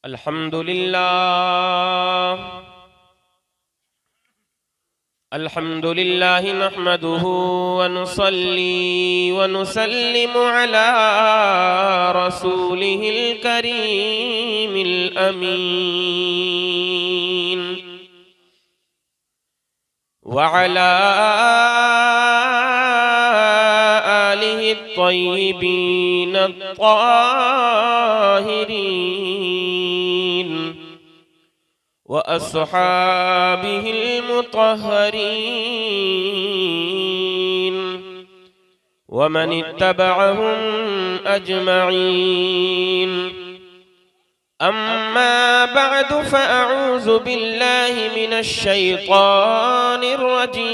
अल्हम्दुलिल्लाह नहमदुहु व नुसल्ली व नुसल्लिमु अला रसूलिहिल करीमिल अमीन व अला आलिहि त्वय्यिबीन त्ताहिरीन व अस्हाबिहिल मुतहहरीन व मन इत्तबअहुम अजमईन। अम्मा बअदु फ़अऊज़ु बिल्लाहि मिनश शैतानिर रजीम।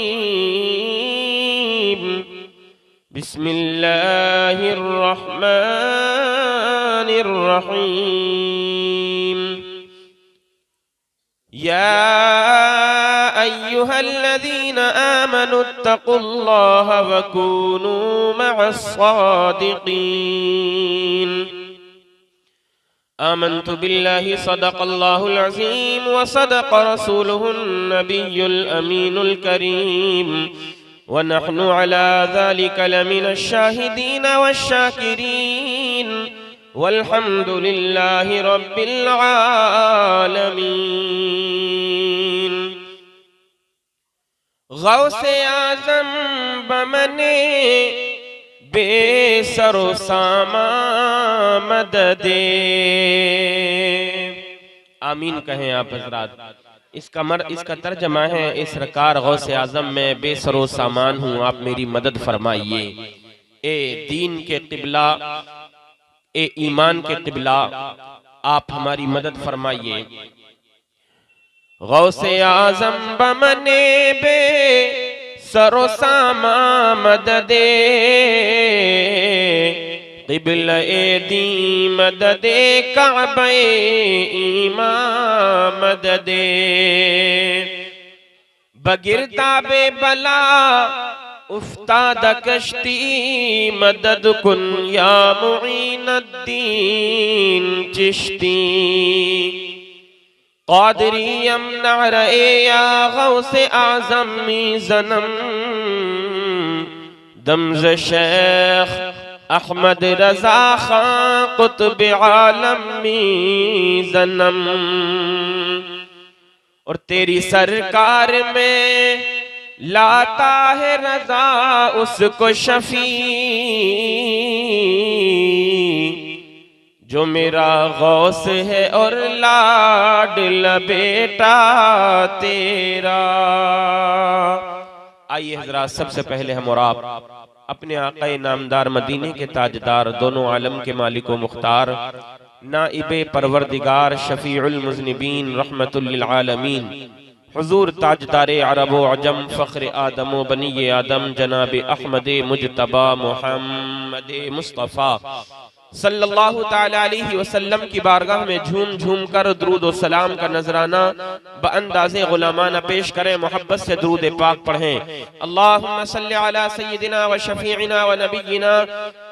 बिस्मिल्लाहिर रहमानिर रहीम। या अय्युहल्लज़ीना आमनुत्तक़ुल्लाह व कूनू मअस्सादिक़ीन। आमन्तु बिल्लाहि सदक़ल्लाहुल अज़ीम व सदक़ रसूलुहुन नबियुल अमीनुल करीम व नहनु अला ज़ालिका लमिनश शाहिदीन वश्शाकिरीन वल्हम्दुलिल्लाहि रब्बिल आलमीन। गौसे आज़म बमने बेसरो सामा मददे। आमीन कहें आप हज़रात। इसका तर्जमा है, ए सरकार गौसे आज़म में बेसरो सामान हूँ, आप मेरी मदद फरमाइए। ए दीन के क़िबला, ए ईमान के क़िबला, आप हमारी मदद फरमाइए। गौसे आज़म बमने बे सरो सामा मददे, क़िबला ए दी मददे, काबे ईमा मददे। बगिरदाबे बला उफ्ताद कश्ती, मदद कुन या मुईनुद्दीन चिश्ती। क़ादिरियम नअरे या गौसे आज़मी ज़नम, दमज़ शेख अहमद रज़ा खां क़ुत्ब आलमी ज़नम। और तेरी सरकार में लाता है रज़ा उसको शफ़ी, जो मेरा गौस है और लाडला बेटा तेरा। आइए हज़रात, सबसे पहले हम और आप अपने आक़ाए नामदार मदीने के ताजदार, दोनों आलम के मालिक व मुख्तार, नाइबे परवरदिगार, शफ़ीउल मुज़निबीन, रहमतुल लिल आलमीन, हुज़ूर ताजदारे अरब व अजम, फ़ख्र आदम व बनी आदम, जनाब अहमद मुजतबा मुहम्मद मुस्तफ़ा सल्लल्लाहु ताला अलैहि वसल्लम की बारगाह में झूम झूम कर दुरूद व सलाम का नजराना बअंदाज़े गुलामाना पेश करें। मोहब्बत से दुरूद पाक पढ़ें। अल्लाहुम्मा सल्लि अला सय्यिदिना व शफ़ीइना व नबिय्यिना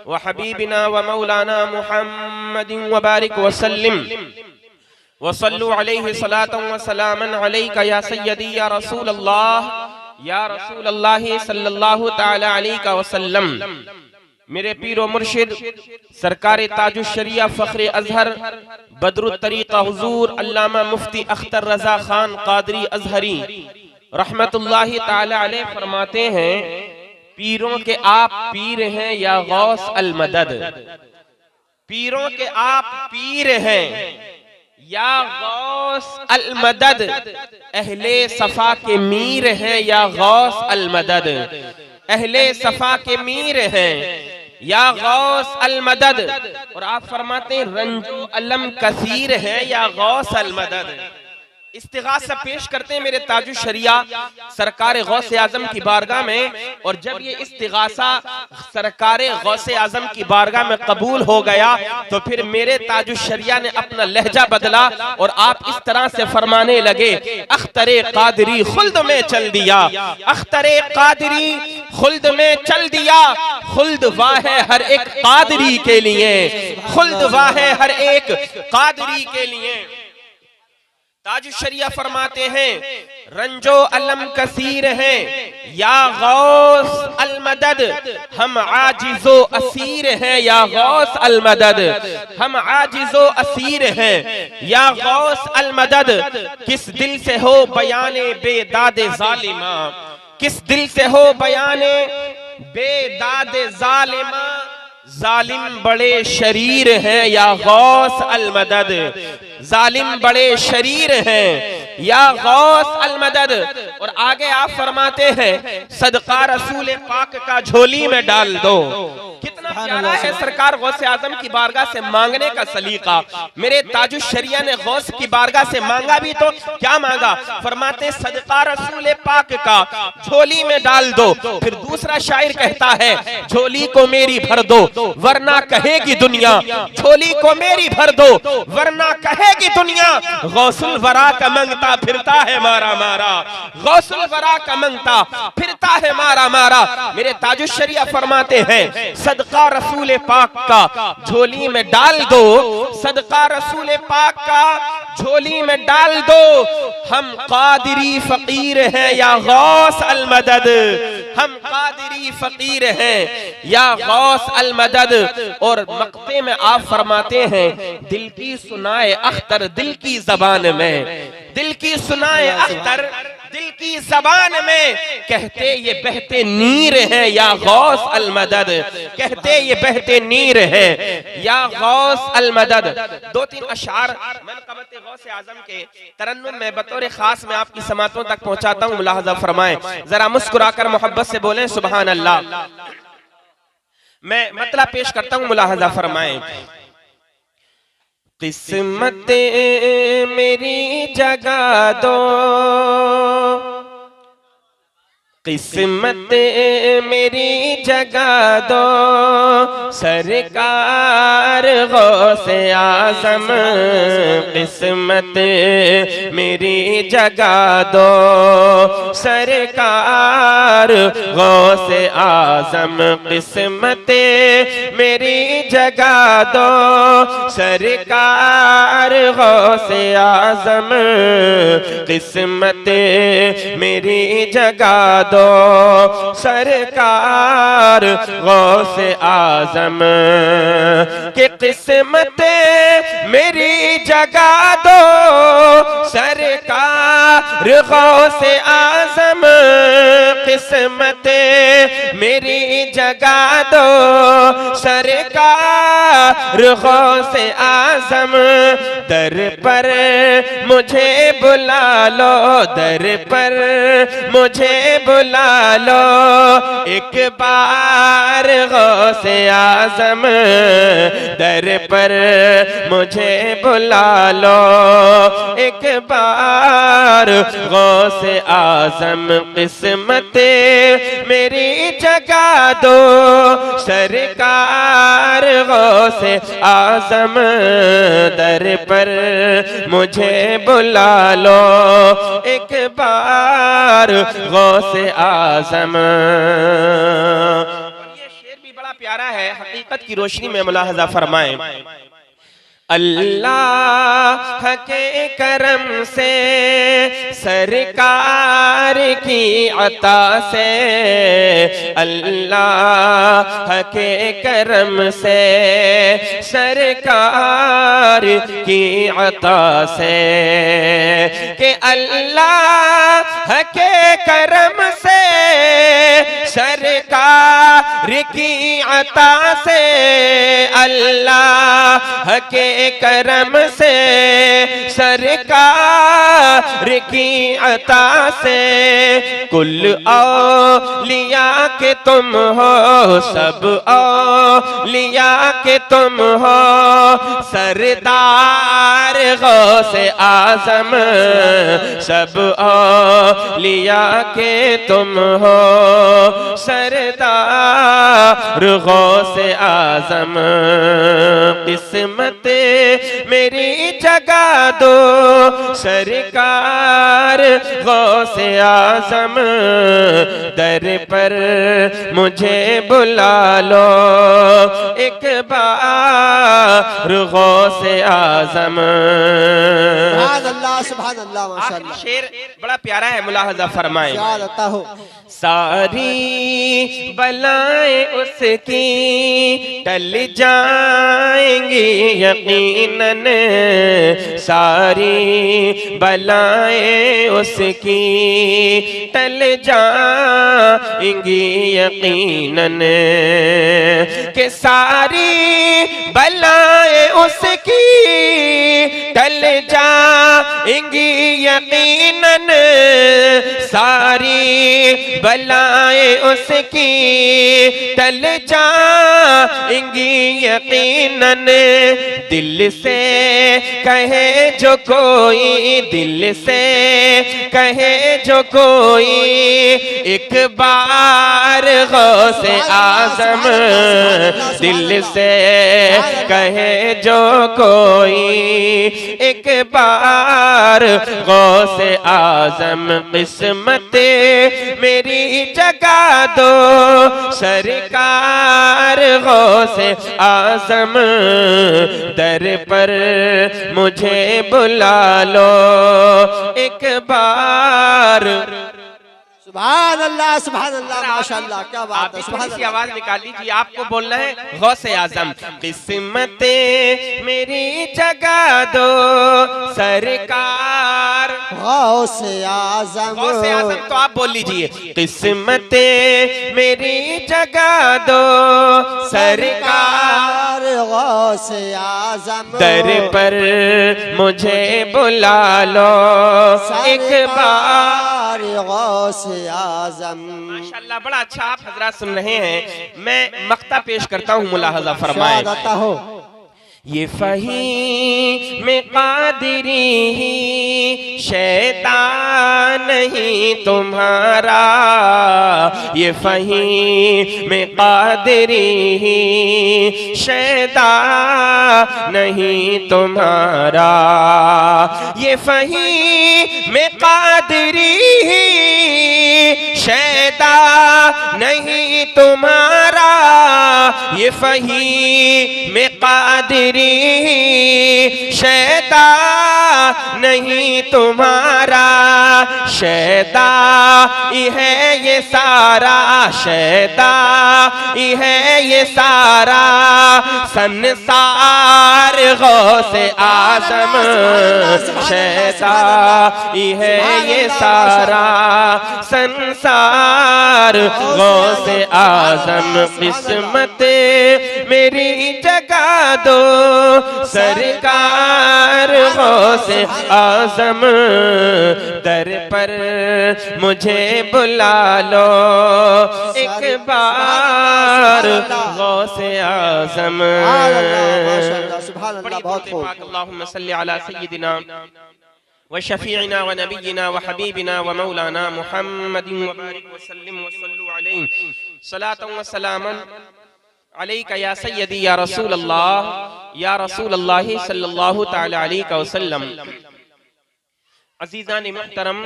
व हबीबिना व मौलाना मुहम्मदिन व बारिक व सल्लिम व सल्लु अलैहि सलातन व सलामन अलैका या सय्यदी या रसूल अल्लाह सल्लल्लाहु ताला अलैहि वसल्लम। मेरे पीरो मुर्शिद सरकार ताजुश शरिया फ़ख्र अज़हर बदरुत तरीक़ा हुज़ूर अल्लामा मुफ्ती अख्तर रज़ा खान क़ादरी अज़हरी रहमतुल्लाहि ताला अलैह फरमाते हैं, पीरों के आप पीर हैं या गौस अल मदद। पीरों के आप पीर हैं या गौस अल मदद। अहले सफ़ा के मीर हैं या गौस अल मदद। अहले सफ़ा के मीर हैं या गौस अल मदद। और आप फरमाते हैं, रंजो अलम कसीर है या गौस अल मदद। इस्तिगासा पेश करते हैं मेरे ताजुश शरिया सरकार गौसे आजम की बारगाह में। और जब ये इस्तिगासा सरकार गौसे आजम की बारगाह में कबूल हो गया तो फिर मेरे ताजुश शरिया ने अपना लहजा बदला और आप इस तरह से फरमाने लगे, अख्तरे कादरी खुल्द में चल दिया, अख्तरे कादरी खुल्द में चल दिया। खुल्द वाह है हर एक कादरी के लिए, खुल्द वाह है हर एक कादरी के लिए। ताजुश शरिया फरमाते हैं, रंजो अलम कसीर है या गौस अल मदद, हम आजिजो असीर हैं या गौस अल मदद, हम आजिजो असीर हैं या गौस अल मदद। किस दिल से हो बयाने बेदादे जालिमा, किस दिल से हो बयाने बेदादे जालिमा। जालिम बड़े शरीर हैं या गौस अल मदद, जालिम बड़े शरीर हैं या गौस अल मदद। और आगे आप फरमाते हैं, सदका रसूल पाक का झोली में डाल दो। कितना प्यारा है सरकार गौसे आजम की बारगाह से मांगने का सलीका। मेरे ताजुश शरिया ने गौस की बारगाह से मांगा भी तो क्या मांगा, फरमाते सदका रसूल पाक का झोली में डाल दो। फिर दूसरा शायर कहता है, झोली को मेरी भर दो वरना कहेगी दुनिया, झोली को मेरी भर दो वरना कहेगी दुनिया। गौसुल वरा का मंगता फिरता है मारा मारा, गौसुल वरा का मंगता फिरता है मारा मारा। मेरे ताजुश शरिया फरमाते हैं, सदका रसूल पाक का झोली में डाल दो, सदका रसूल पाक का झोली में डाल दो। हम कादिरी फकीर हैं या गौस अल मदद, हम कादिरी फकीर हैं या गौस अल मदद। और मक्ते में आप फरमाते हैं, दिल की सुनाए अख्तर दिल की जबान में, दिल की सुनाए अख्तर दिल की जबान में। कहते ये बहते नीर है या गौस अल मदद, कहते ये बहते नीर है या गौस अल मदद। दो तीन अशार मनक़बत गौसे आजम के तरन्नुम में बतौर खास में आपकी समातों तक पहुंचाता हूं, मुलाहजा फरमाएं। जरा मुस्कुराकर मोहब्बत से बोलें सुभान अल्लाह। मैं मतलब पेश करता हूं, मुलाहजा फरमाएं। किस्मत मेरी जगा दो, किस्मत मेरी जगा दो, सरकार गौसे आजम किस्मत मेरी जगा दो, सरकार गौसे आजम किस्मत मेरी जगा दो, सरकार गौसे आजम किस्मत मेरी जगा दो, सरकार गौसे आजम के किस्मत मेरी जगा दो, सरकार गौसे आजम किस्मत मेरी जगा दो, सरकार गौसे आजम दर पर मुझे बुला लो, दर पर मुझे बुला लो एक बार गौसे आजम, दर पर मुझे बुला लो एक बार गौसे आजम किस्मत मेरी जगा दो, सरकार गौसे आजम दर पर मुझे बुला लो एक बार गौसे आजम। ये शेर भी बड़ा प्यारा है, हकीकत की रोशनी में मुलाहजा फरमाएं। अल्लाह के करम से सरकार की अता से, अल्लाह के करम से सरकार की अता से, कि अल्लाह के करम से सरकार की अता से, अल्लाह के करम से, सरकार की अता से, कुल औलिया के तुम हो, सब औलिया के तुम हो, सरदार गौसे आजम, सब औलिया के तुम हो, सरदार गौसे आजम। किस्मत मेरी जगा दो सरकार गौसे आजम, दर पर मुझे बुला लो एक बार गौसे आजम। सुभान अल्लाह माशाअल्लाह। शेर बड़ा प्यारा है, मुलाहजा फरमाएं। सारी बलाएं उसकी टल जाएंगी यकीनन, सारी बलाएं उसकी टल जाएंगी यकीनन, कि सारी बलाएं उसकी टल जाएंगी यकीनन, सारी बलाएं उसकी टल जाएंगी यकीनन। दिल से कहे जो कोई, दिल से कहे जो कोई, एक बार गौसे आजम, दिल से कहे जो कोई, एक बार गौसे आजम। किस्मत मेरी जगा दो सरकार गौसे आजम, दर पर मुझे बुला लो एक बार। सुभान अल्लाह माशाअल्लाह, क्या बात है। सुभान अल्लाह। आवाज निकाल लीजिए, आपको बोलना है गौसे आजम। किस्मत मेरी जगा दो सरकार गौसे आजम, गौसे आजम तो आप बोल लीजिए। किस्मत मेरी जगा दो सरकार गौसे आजम, दर पर मुझे बुला लो एक बार गौसे आजम। माशाअल्लाह, बड़ा अच्छा आप हजरात सुन रहे हैं। मैं मक्ता पेश करता हूँ, मुलाहजा फरमाएं। ये फ़हीम क़ादिरी ही शैतान नहीं तुम्हारा, ये फ़हीम क़ादिरी ही शैतान नहीं तुम्हारा, ये फ़हीम क़ादिरी ही शैतान नहीं तुम्हारा, ये फ़हीम क़ादिरी शैतान नहीं तुम्हारा, शैतान है ये सारा, शैतान है ये सारा संसार गौसे आजम, शैतान है ये सारा संसार गौसे आजम। किस्मत मेरी जगा दो सरकार गौसे आजम, दर पर मुझे बुला लो एक बार गौसे आजम। अल्लाहुम्मा सल्ली अला सय्यिदिना व शफीइना व नबीना व हबीबिना व मौलाना मुहम्मदिन व बारिक व सल्लिम व सल्लु अलैहि सलातन व सलामन अलैका या सय्यदी या रसूल अल्लाह सल्लल्लाहु तआला अलैहि वसल्लम। अज़ीज़ान मुहतरम,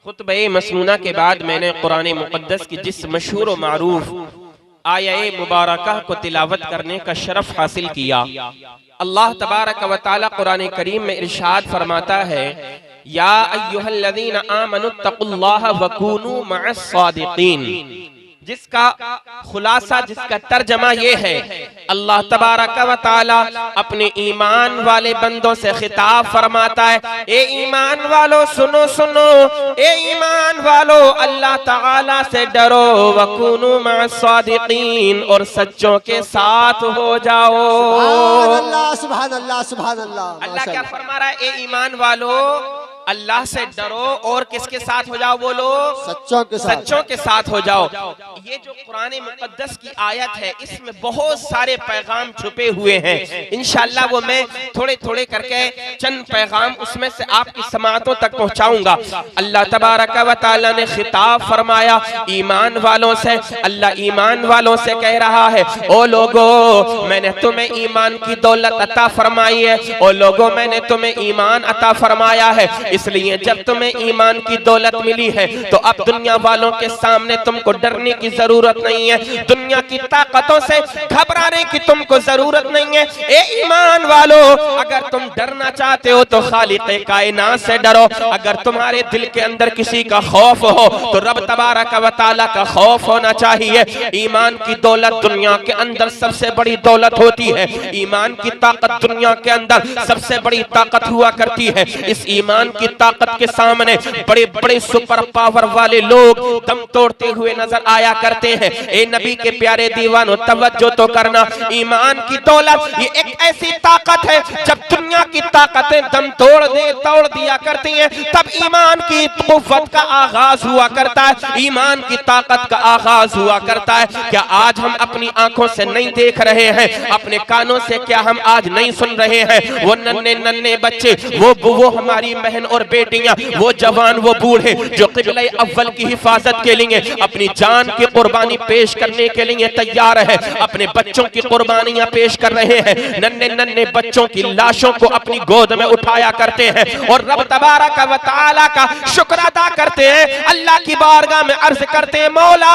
खुतबे मसनूना के बाद मैंने कुरान मुक़द्दस की जिस मशहूर व मारूफ आये मुबारका को तिलावत करने का शरफ हासिल किया। अल्लाह तबारक व तआला कुरान करीम में इरशाद फरमाता है, या अय्युहल्लज़ीना आमनुत्तक़ुल्लाह व कूनू मअस सादिक़ीन। जिसका खुलासा, जिसका तर्जमा ये है, अल्लाह तबारक व तआला अपने ईमान वाले बंदों से खिताब फरमाता है, ए ईमान वालो सुनो सुनो, ए ईमान वालो अल्लाह ताला से डरो, वकुनु मअस-सादिकीन, और सच्चों के साथ हो जाओ। सुभान अल्लाह सुभान अल्लाह सुभान अल्लाह। अल्लाह क्या फरमा रहा है, ए ईमान वालो अल्लाह से डरो और किसके साथ हो जाओ, बोलो सच्चों के साथ, सच्चों के साथ हो जाओ। ये जो कुरान मुक़द्दस की आयत है, इसमें बहुत सारे पैगाम छुपे हुए हैं। इंशाअल्लाह वो मैं थोड़े थोड़े करके चंद पैगाम उसमें से आपकी समातों तक पहुंचाऊंगा। अल्लाह तबारक व तआला ने खिताब फरमाया ईमान वालों से। अल्लाह ईमान वालों से कह रहा है, ओ लोगो मैंने तुम्हें ईमान की दौलत अता फरमाई है, ओ लोगो मैंने तुम्हें ईमान अता फरमाया है, इसलिए जब तुम्हें ईमान की दौलत मिली है तो अब दुनिया वालों के सामने तुमको डरने की जरूरत नहीं है, दुनिया की ताकतों से घबराने की तुमको जरूरत नहीं है। ए ईमान वालों, अगर तुम डरना चाहते हो तो खालिक़े कायनात से डरो। अगर तुम्हारे दिल के अंदर किसी का खौफ हो तो रब तबारक व तआला का खौफ होना चाहिए। ईमान की दौलत दुनिया के अंदर सबसे बड़ी दौलत होती है। ईमान की ताकत दुनिया के अंदर सबसे बड़ी ताकत हुआ करती है। इस ईमान की ताकत के सामने बड़े बड़े सुपर पावर वाले लोग दम तोड़ते हुए नजर आया करते हैं। ए नबी के प्यारे दीवानों, तवज्जो तो करना, ईमान की दौलत ये एक ऐसी ताकत है, जब दुनिया की ताकतें दम तोड़ दिया करती हैं, तब ईमान की कुव्वत का आगाज हुआ करता है, ईमान की ताकत का आगाज हुआ करता है। क्या आज हम अपनी आंखों से नहीं देख रहे हैं, अपने कानों से क्या हम आज नहीं सुन रहे हैं? वो नन्हे नन्हे बच्चे, वो हमारी बहन और बेटियां, वो जवान वो बूढ़े जो क़िबला अव्वल की हिफाजत के लिए अपनी जान की कुर्बानी पेश करने के लिए तैयार है, अपने बच्चों की कुर्बानियां पेश कर रहे हैं, नन्हे नन्हे बच्चों की लाशों को अपनी गोद में उठाया करते हैं और रब तबारक व तआला का शुक्र अदा करते हैं, अल्लाह की बारगाह में अर्ज करते हैं, मौला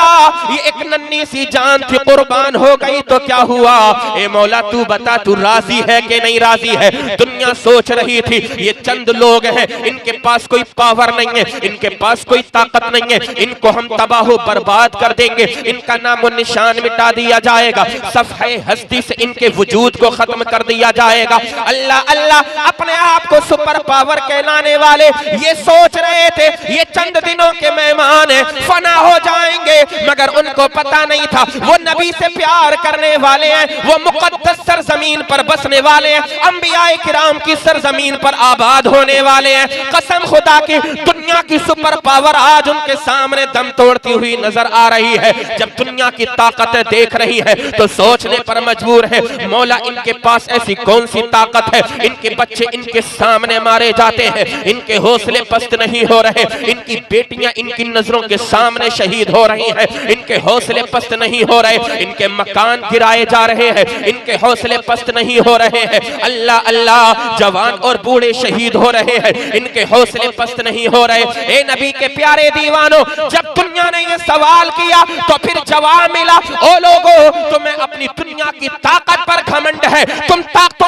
ये एक नन्ही सी जान थी, कुर्बान हो गई तो क्या हुआ? ए मौला तू बता, तू राजी है कि नहीं राजी है? दुनिया सोच रही थी ये चंद लोग हैं, इनके पास कोई पावर नहीं है, इनके पास कोई ताकत नहीं है, इनको हम तबाह बर्बाद कर देंगे, इनका नामो निशान मिटा दिया जाएगा, सफ़े हस्ती से इनके वजूद को खत्म कर दिया जाएगा। अल्लाह अल्लाह अपने आप को सुपर पावर कहलाने वाले ये सोच रहे थे ये चंद दिनों के मेहमान हैं, फना हो जाएंगे, मगर उनको पता नहीं था वो नबी से प्यार करने वाले हैं, वो मुक़द्दस सरजमीन पर बसने वाले हैं, अंबियाए किराम की सरजमीन पर आबाद होने वाले हैं। कसम खुदा की, दुनिया की सुपर पावर आज उनके सामने दम तोड़ती हुई नजर आ रही है। जब दुनिया की ताकतें देख रही है तो सोचने पर मजबूर है, मौला इनके पास ऐसी कौन सी ताकत है? इनके बच्चे इनके सामने मारे जाते हैं, इनके हौसले पस्त नहीं हो रहे, इनकी बेटियां इनकी नजरों के सामने शहीद हो रही हैं, इनके हौसले पस्त नहीं हो रहे, इनके मकान गिराए जा रहे हैं, इनके हौसले पस्त नहीं हो रहे हैं। अल्लाह अल्लाह, जवान और बूढ़े शहीद हो रहे हैं, इनके हौसले पस्त नहीं हो रहे। ए नबी के प्यारे दीवानों, जब दुनिया ने ये सवाल किया तो फिर जवाब मिला, ओ लोगो तुम्हें अपनी दुनिया की ताकत पर घमंड है, तुम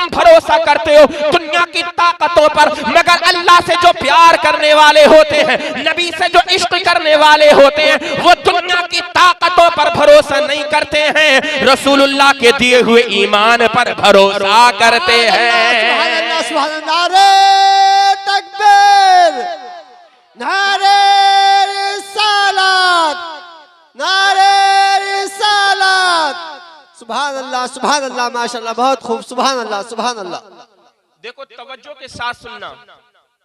भरोसा करते हो दुनिया की ताकतों पर, मगर अल्लाह से जो प्यार करने वाले होते हैं, नबी से जो इश्क करने वाले होते हैं, वो दुनिया की ताकतों पर भरोसा नहीं करते हैं, रसूलुल्लाह के दिए हुए ईमान पर भरोसा करते हैं। सुभान अल्लाह, नारे तकबीर, नारे रिसालत, नारे रिसालत, सुभान अल्लाह सुभान अल्लाह, माशाअल्लाह, बहुत खूब, सुभान अल्लाह सुभान अल्लाह। देखो तवज्जो के साथ सुनना,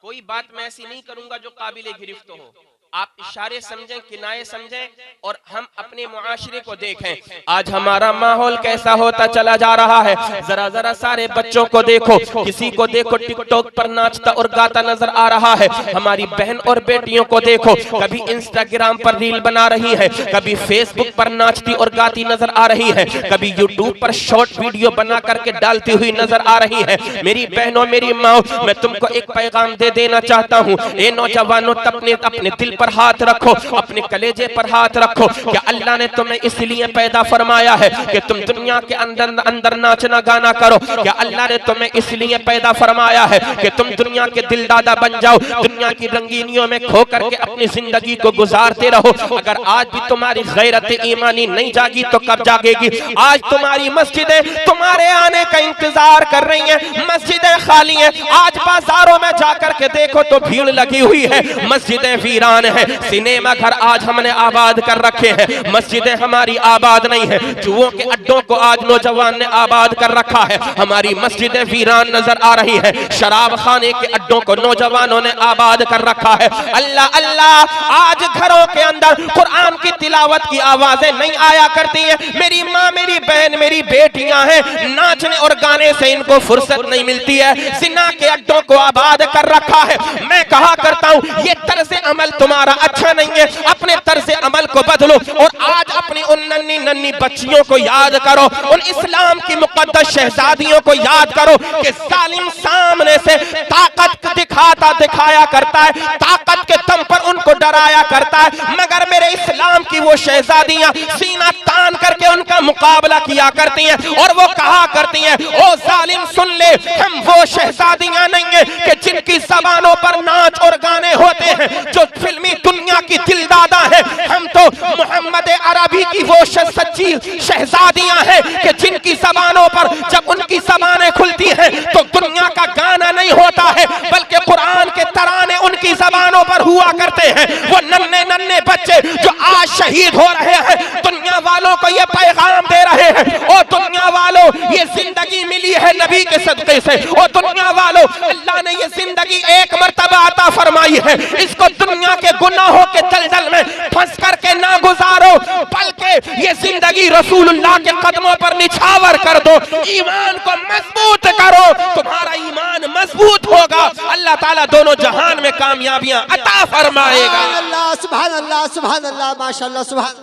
कोई बात मैं ऐसी नहीं करूंगा जो काबिले गिरफ्त हो, आप इशारे समझें, किनाये समझें और हम अपने मुआशरे को देखें। आज हमारा माहौल कैसा होता चला जा रहा है, जरा जरा सारे बच्चों को देखो, किसी को देखो टिकटॉक पर नाचता और गाता नजर आ रहा है, हमारी बहन और बेटियों को देखो, कभी इंस्टाग्राम पर रील बना रही है, कभी फेसबुक पर नाचती और गाती नजर आ रही है, कभी यूट्यूब पर शॉर्ट वीडियो बना करके डालती हुई नजर आ रही है। मेरी बहनों, मेरी माँ, मैं तुमको एक पैगाम दे देना चाहता हूँ, ए नौजवानों, अपने दिल पर हाथ रखो, अपने कलेजे पर हाथ रखो। क्या अल्लाह ने तुम्हें इसलिए पैदा फरमाया है कि तुम दुनिया के अंदर अंदर नाचना गाना करो? क्या अल्लाह ने तुम्हें इसलिए पैदा फरमाया है कि तुम दुनिया के दिलदादा बन जाओ, दुनिया की रंगीनियों में खो करके अपनी जिंदगी को गुजारते रहो? अगर आज भी तुम्हारी गैरत ईमानी नहीं जागी तो कब जागेगी? आज तुम्हारी मस्जिदें तुम्हारे आने का इंतजार कर रही हैं, मस्जिदें खाली हैं। आज बाजारों में जाकर के देखो तो भीड़ लगी हुई है, मस्जिदें वीरान है। सिनेमा घर आज हमने आबाद कर रखे हैं, मस्जिदें हमारी आबाद नहीं है। जुओं के अड्डों को आज नौजवान ने आबाद कर रखा है, हमारी मस्जिदें वीरान नजर आ रही है। शराब खाने के अड्डों को नौजवानों ने आबाद कर रखा है। अल्लाह अल्लाह, आज घरों के अंदर कुरान की तिलावत की आवाजें नहीं आया करती हैं। मेरी माँ, मेरी बहन, मेरी बेटियां हैं, नाचने और गाने से इनको फुर्सत नहीं मिलती है। जिना के अड्डों को आबाद कर रखा है। मैं कहा करता हूँ ये तर्ज अमल तुम्हारा अच्छा नहीं है, अपने तर्ज अमल को बदलो और आज अपनी उन नन्ही नन्ही बच्चियों को याद करो, उन इस्लाम की मुकद्दस शहजादियों को याद करो कि जालिम सामने से ताकत दिखाया करता है, ताकत के दम पर उनको डराया करता है, मगर मेरे इस्लाम की वो शहजादियां सीना तान करके उनका मुकाबला किया करती हैं और वो कहा करती हैं, ओ जालिम सुन ले, हम वो शहजादियां नहीं है कि जिनकी जबानों पर नाच और गाने होते हैं, जो फिल्मी दुनिया की दिलदादा है। हम तो मोहम्मद अरबी की वो सच्ची शहजादियां हैं कि जिनकी जबानों पर जब उनकी जबानें खुलती हैं तो दुनिया का गाना नहीं होता है, बल्कि कुरान के तराने उनकी जबानों पर हुआ करते हैं। वो नन्हे नन्हे बच्चे जो आज शहीद हो रहे हैं, दुनिया वालों को ये पैगाम दे रहे हैं, ओ दुनिया वालों, ये जिंदगी मिली है नबी के सदक़े से। ओ दुनिया वालों, अल्लाह ने ये जिंदगी एक मर्तबा अता फरमाई है, इसको दुनिया के गुनाहों के दलदल में फंस करके ना गुजारो, बल्कि ये जिंदगी रसूलुल्लाह के कदमों पर निछावर कर दो, ईमान को मजबूत करो, तुम्हारा ईमान मजबूत होगा, अल्लाह ताला दोनों जहान में कामयाबियां अता फरमाएगा। अल्लाह सुभान अल्लाह सुभान अल्लाह माशाअल्लाह सुभान।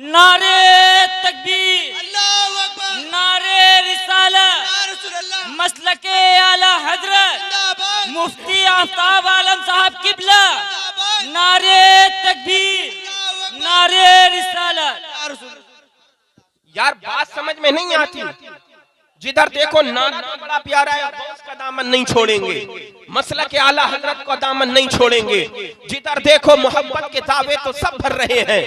नारे तकबीर, अल्लाहू अकबर, नारे रिसालत, मसलके आला हजरत मुफ्ती आफ्ताब आलम साहब किबला, नारे तकबीर, नारे रिसालत। यार बात समझ में नहीं आती, जिधर देखो नाना बड़ा प्यारा है, अब्बास का दामन नहीं छोड़ेंगे, मसला के आला हजरत का दामन नहीं छोड़ेंगे। जिधर देखो मोहब्बत के दावे तो सब भर रहे हैं,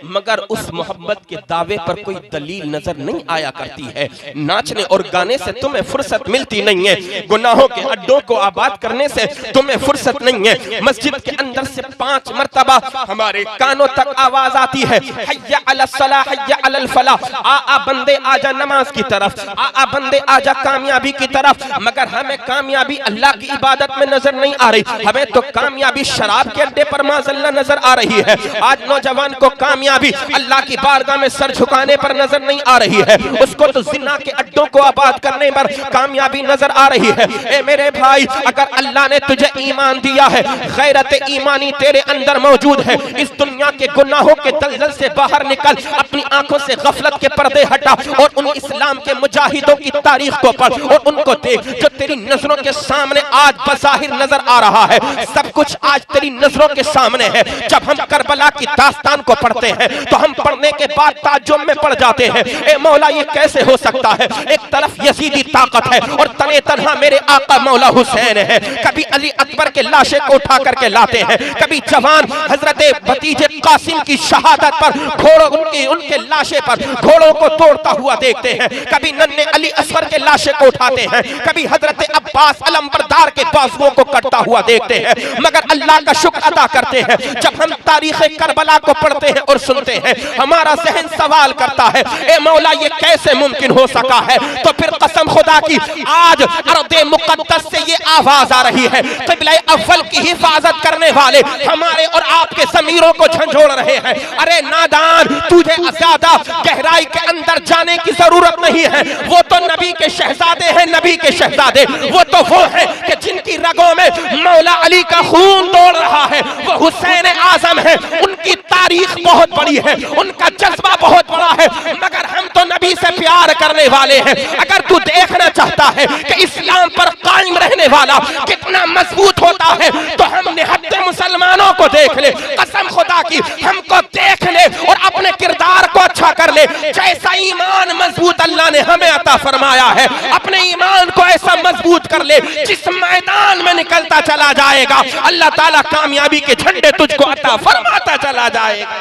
मगर उस मोहब्बत के दावे पर कोई दलील नजर नहीं आया करती है। नाचने और गाने से तुम्हें फुर्सत मिलती नहीं है, गुनाहों के अड्डों को आबाद करने से तुम्हें फुर्सत नहीं है। मस्जिद के अंदर से 5 मर्तबा हमारे कानों तक आवाज आती है, हय्या अलस सलाह, हय्या अलल फलाह, आ बंदे आजा नमाज की तरफ, आ बंदे आजा कामयाबी की तरफ, मगर हमें कामयाबी अल्लाह की इबादत में नजर नहीं आ रही, हमें तो कामयाबी शराब के अड्डे पर माज़अल्लाह नजर आ रही है। आज नौजवान को कामयाबी अल्लाह की बारगाह में सर झुकाने पर नजर नहीं आ रही है, उसको तो जिना के अड्डों को आबाद करने पर कामयाबी नजर आ रही है। ए मेरे भाई, अगर अल्लाह ने तुझे ईमान दिया है, गैरत ईमानी तेरे अंदर मौजूद है, इस दुनिया के गुनाहों के दलदल से बाहर निकल, अपनी आंखों से गफलत के पर्दे हटा और उन इस्लाम के मुजाहिदों की तारीख को पढ़ और उनको देख जो तेरी नजरों के सामने आज बज़ाहिर नजर आ रहा है। सब कुछ आज तेरी नजरों के सामने है। जब हम करबला की दास्तान को पढ़ते हैं तो हम पढ़ने के बाद ताज्जुब में पड़ जाते हैं, ए मौला ये कैसे हो सकता है? एक तरफ यजीदी ताकत है और तने तनहा मेरे आका मौला हुसैन है। कभी अली अकबर के लाशे को उठा करके लाते हैं, कभी जवान हजरत भतीजे कासिम की शहादत पर घोड़ों उनके लाशे पर घोड़ों को तोड़ता हुआ देखते हैं, कभी नन्हे अली असगर के लाशे को उठाते हैं, कभी हजरत अब्बास अलमबरदार के बाजुओं को कटता हुआ देखते हैं। मगर अल्लाह का शुक्र अदा करते हैं, जब हम तारीख करबला को पढ़ते हैं और सुनते हैं, हमारा ज़हन सवाल करता है, ए मौला ये कैसे मुमकिन हो सका है? तो फिर कसम खुदा की आज अर्दे मुकद्दस से ये आवाज आ रही है, क़िबला अव्वल की हिफाजत करने वाले हमारे और आपके ज़मीरों को झंझोड़ रहे हैं। अरे नादान, तुझे ज्यादा गहराई के अंदर जाने की जरूरत नहीं है, वो तो नबी के शहजादे हैं, नबी के शहजादे वो तो वो है कि जिनकी रगों में मौला अली का खून दौड़ रहा है, वो हुसैन आजम है। उनकी तारीख बहुत बड़ी है, उनका जज्बा बहुत बड़ा है, मगर हम तो नबी से प्यार करने वाले हैं। अगर तू देखना चाहता है कि इस्लाम पर कायम रहने वाला कितना मजबूत होता है तो हम निहत्ते मुसलमानों को देख ले, कसम खुदा की हमको देख ले और अपने किरदार को अच्छा कर ले। जैसा ईमान मजबूत अल्लाह ने हमें अता फरमाया है, अपने ईमान को ऐसा मजबूत कर ले जिस मैदान में निकलता चला जाएगा अल्लाह ताला कामयाबी के झंडे तुझको अता फरमाता चला जाएगा।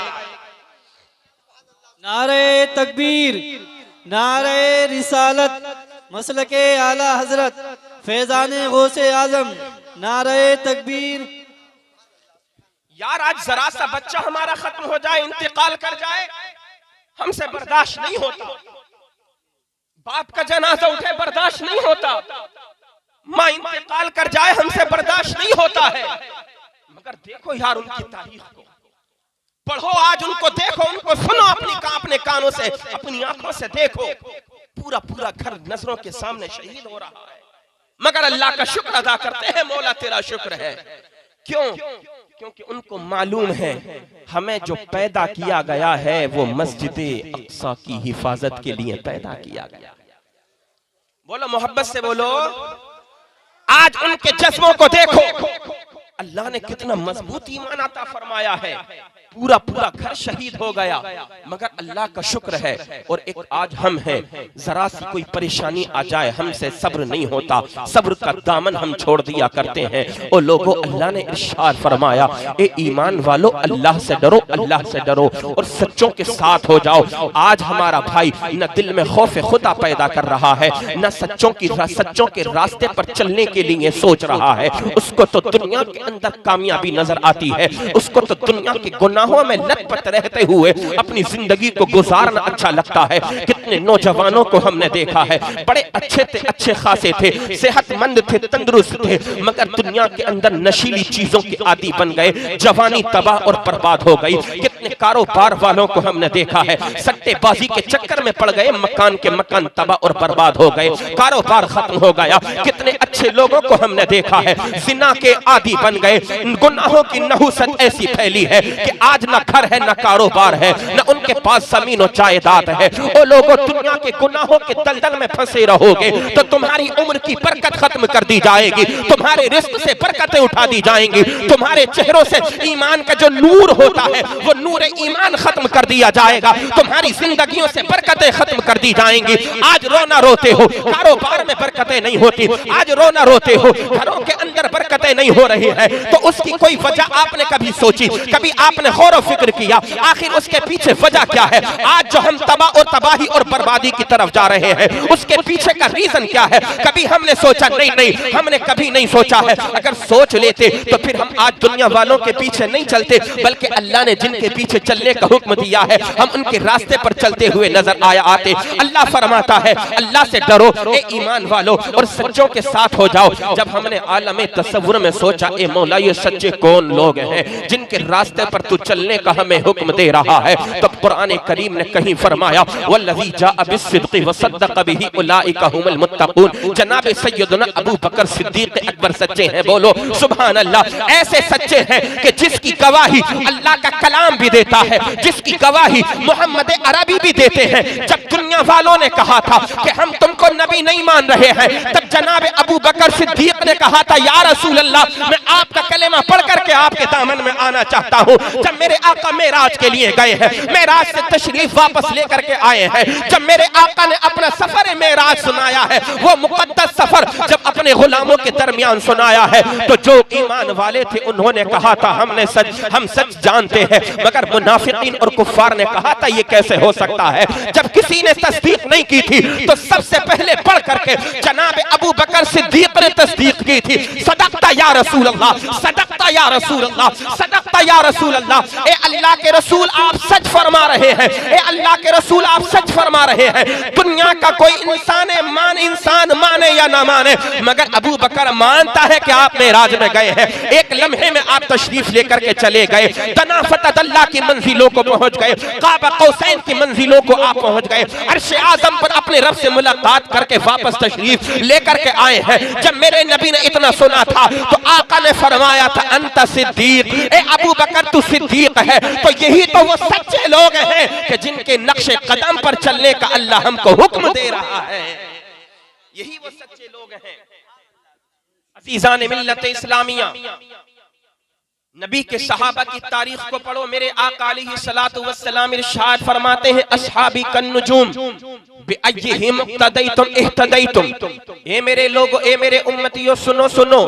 नारे तकबीर, नारे रिसालत, मसलके आला हजरत फैजाने गौसे आजम, नारे तकबीर। यार आज जरा सा बच्चा हमारा खत्म हो जाए, इंतकाल कर जाए, हमसे बर्दाश्त नहीं होता। बाप का जनाजा उठे बर्दाश्त नहीं होता, माँ इंतकाल कर जाए हमसे बर्दाश्त नहीं होता है। मगर देखो यार उनकी तारीख को पढ़ो, आज उनको देखो, उनको सुनो, अपने कानों से, अपनी आंखों से देखो। पूरा पूरा घर नजरों के सामने शहीद हो रहा है, मगर अल्लाह का शुक्र अदा करते हैं, मौला तेरा शुक्र है। क्यों? क्योंकि उनको मालूम है हमें जो पैदा किया गया है वो मस्जिद अक्सा की हिफाजत के लिए पैदा किया गया। बोलो मोहब्बत से बोलो। आज उनके जज्बों को देखो, अल्लाह ने कितना मजबूत ईमान अता फरमाया है। पूरा पूरा घर शहीद हो गया, मगर अल्लाह का शुक्र है। और एक आज हम हैं, जरा सी कोई परेशानी आ जाए हमसे सब्र नहीं होता, सब्र का दामन हम छोड़ दिया करते हैं। और लोगों, अल्लाह ने इरशाद फरमाया, ए ईमान वालों अल्लाह से डरो, अल्लाह से डरो और सच्चों के साथ हो जाओ। आज हमारा भाई न दिल में खौफ खुदा पैदा कर रहा है, न सच्चों के रास्ते पर चलने के लिए सोच रहा है। उसको तो दुनिया के अंदर कामयाबी नजर आती है, उसको तो दुनिया के गुनाहों में लथपथ रहते हुए अपनी जिंदगी को गुजारना अच्छा लगता है। कितने नौजवानों को हमने देखा है, बड़े अच्छे थे, अच्छे खासे थे, सेहतमंद थे, तंदुरुस्त थे, मगर दुनिया के अंदर नशीली चीजों के आदी बन गए, जवानी तबाह और बर्बाद हो गई। कितने कारोबार वालों को हमने देखा है, सट्टेबाजी के चक्कर में पड़ गए, मकान के मकान तबाह और बर्बाद हो गए, कारोबार खत्म हो गया। कितने अच्छे लोगों को हमने देखा है जिना के आदी बन गए, गुनाहों की नहुसत ऐसी फैली है कि आज न घर है, न कारोबार है, न उनके पास जमीन और जायदाद है। ओ लोगों, दुनिया के गुनाहों के दलदल में फंसे रहोगे तो तुम्हारी उम्र की बरकत खत्म कर दी जाएगी, तुम्हारे रिस्क से बरकतें उठा दी जाएंगी, तुम्हारे चेहरों से ईमान का जो नूर होता है वो नूर ईमान खत्म कर दिया जाएगा, तुम्हारी जिंदगियों से बरकतें खत्म कर दी जाएंगी। आज रोना रोते हो, कारोबार में बरकतें नहीं होती, आज रोना रोते हो, घरों के अंदर बरकतें नहीं हो रही है, तो उसकी कोई वजह आपने कभी सोची, कभी आपने गौर व फिक्र किया आखिर उसके पीछे वजह क्या है? आज जो हम तबाह और तबाही और बर्बादी की तरफ जा रहे हैं उसके पीछे का रीजन क्या है? कभी हमने सोचा नहीं, हमने कभी नहीं सोचा है। अगर सोच लेते तो फिर हम आज दुनिया वालों के पीछे नहीं चलते, बल्कि अल्लाह ने जिनके पीछे चलने का हुक्म दिया है हम उनके रास्ते पर चलते हुए नजर आते। अल्लाह फरमाता है, अल्लाह से डरो ए ईमान वालों और सच्चों के साथ हो जाओ। जब हमने आलम तसव्वुर में सोचा, ए मौला ये सच्चे कौन लोग हैं जिनके रास्ते पर तू चलने का हमें हुक्म दे रहा है, तब कुरान करीम ने कहीं फरमाया, वल्लज़ी जाअ बिस्सिद्क़ि व सद्दक़ बिही उलाइका हुमुल मुत्तक़ून। जनाब सैयदना अबू बकर सिद्दीक़ अकबर सच्चे हैं, बोलो सुभान अल्लाह। ऐसे सच्चे हैं कि जिसकी गवाही अल्लाह का कलाम भी देता है, जिसकी गवाही मोहम्मद अरबी भी देते हैं। जब दुनिया वालों ने कहा था कि हम तुमको नबी नहीं मान रहे हैं, तब जनाब अबू बकर सिद्दीक़ ने कहा था, या रसूल अल्लाह, मैं आपका कलेमा पढ़ करके आपके दामन में आना चाहता हूँ। जब मेरे आका मेराज के लिए गए हैं, मेराज से तशरीफ वापस लेकर के आए हैं, जब मेरे आका ने अपना सफर मेराज सुनाया है, वो मुकद्दस सफर जब अपने गुलामों के दरमियान सुनाया है, तो जो ईमान वाले थे उन्होंने कहा था हम सच जानते हैं, मगर मुनाफिकीन और कुफ्फार ने कहा था ये कैसे हो सकता है। जब किसी ने तस्दीक नहीं की थी तो सबसे पहले पढ़ करके जनाब अबू बकर सिद्दीक ने तस्दीक की थी, सदक़ता या रसूल अल्लाह, सदक़ता या रसूल अल्लाह, सदक़ता या रसूल अल्लाह। ए अल्लाह के रसूल आप सच फरमा रहे हैं, ए अल्लाह के रसूल आप सच फरमा रहे हैं। दुनिया का कोई इंसान माने या ना माने, मगर अबू बकर मानता है कि आप मेराज में गए हैं। एक लम्हे में आप तशरीफ लेकर के चले गए, तना फतदल्ला की मंजिलों को पहुंच गए, काबा कौसैन की मंजिलों को आप पहुंच गए, अर्श आज़म पर अपने रब से मुलाकात करके वापस तशरीफ लेकर के आए हैं। जब मेरे नबी ने इतना सुना था तो आका ने फरमाया था, अंत सिद्दीक, ए अबू बकर तू सिद्दीक है। तो यही तो वो सच्चे लोग हैं कि जिनके नक्शे कदम पर चलने का अल्लाह हमको हुक्म दे रहा है। यही वो सच्चे लोग हैं। अज़ीज़ान मिल्लत इस्लामिया, नबी के सहाबा की तारीख को पढ़ो। मेरे आका अलैहिस्सलातु वस्सलाम इरशाद फरमाते हैं, अस्हाबी कन्नुजूम बिअय्यिहिम इक्तदैतुम इह्तदैतुम। ए मेरे लोगो, ए मेरे उम्मतियों, सुनो सुनो,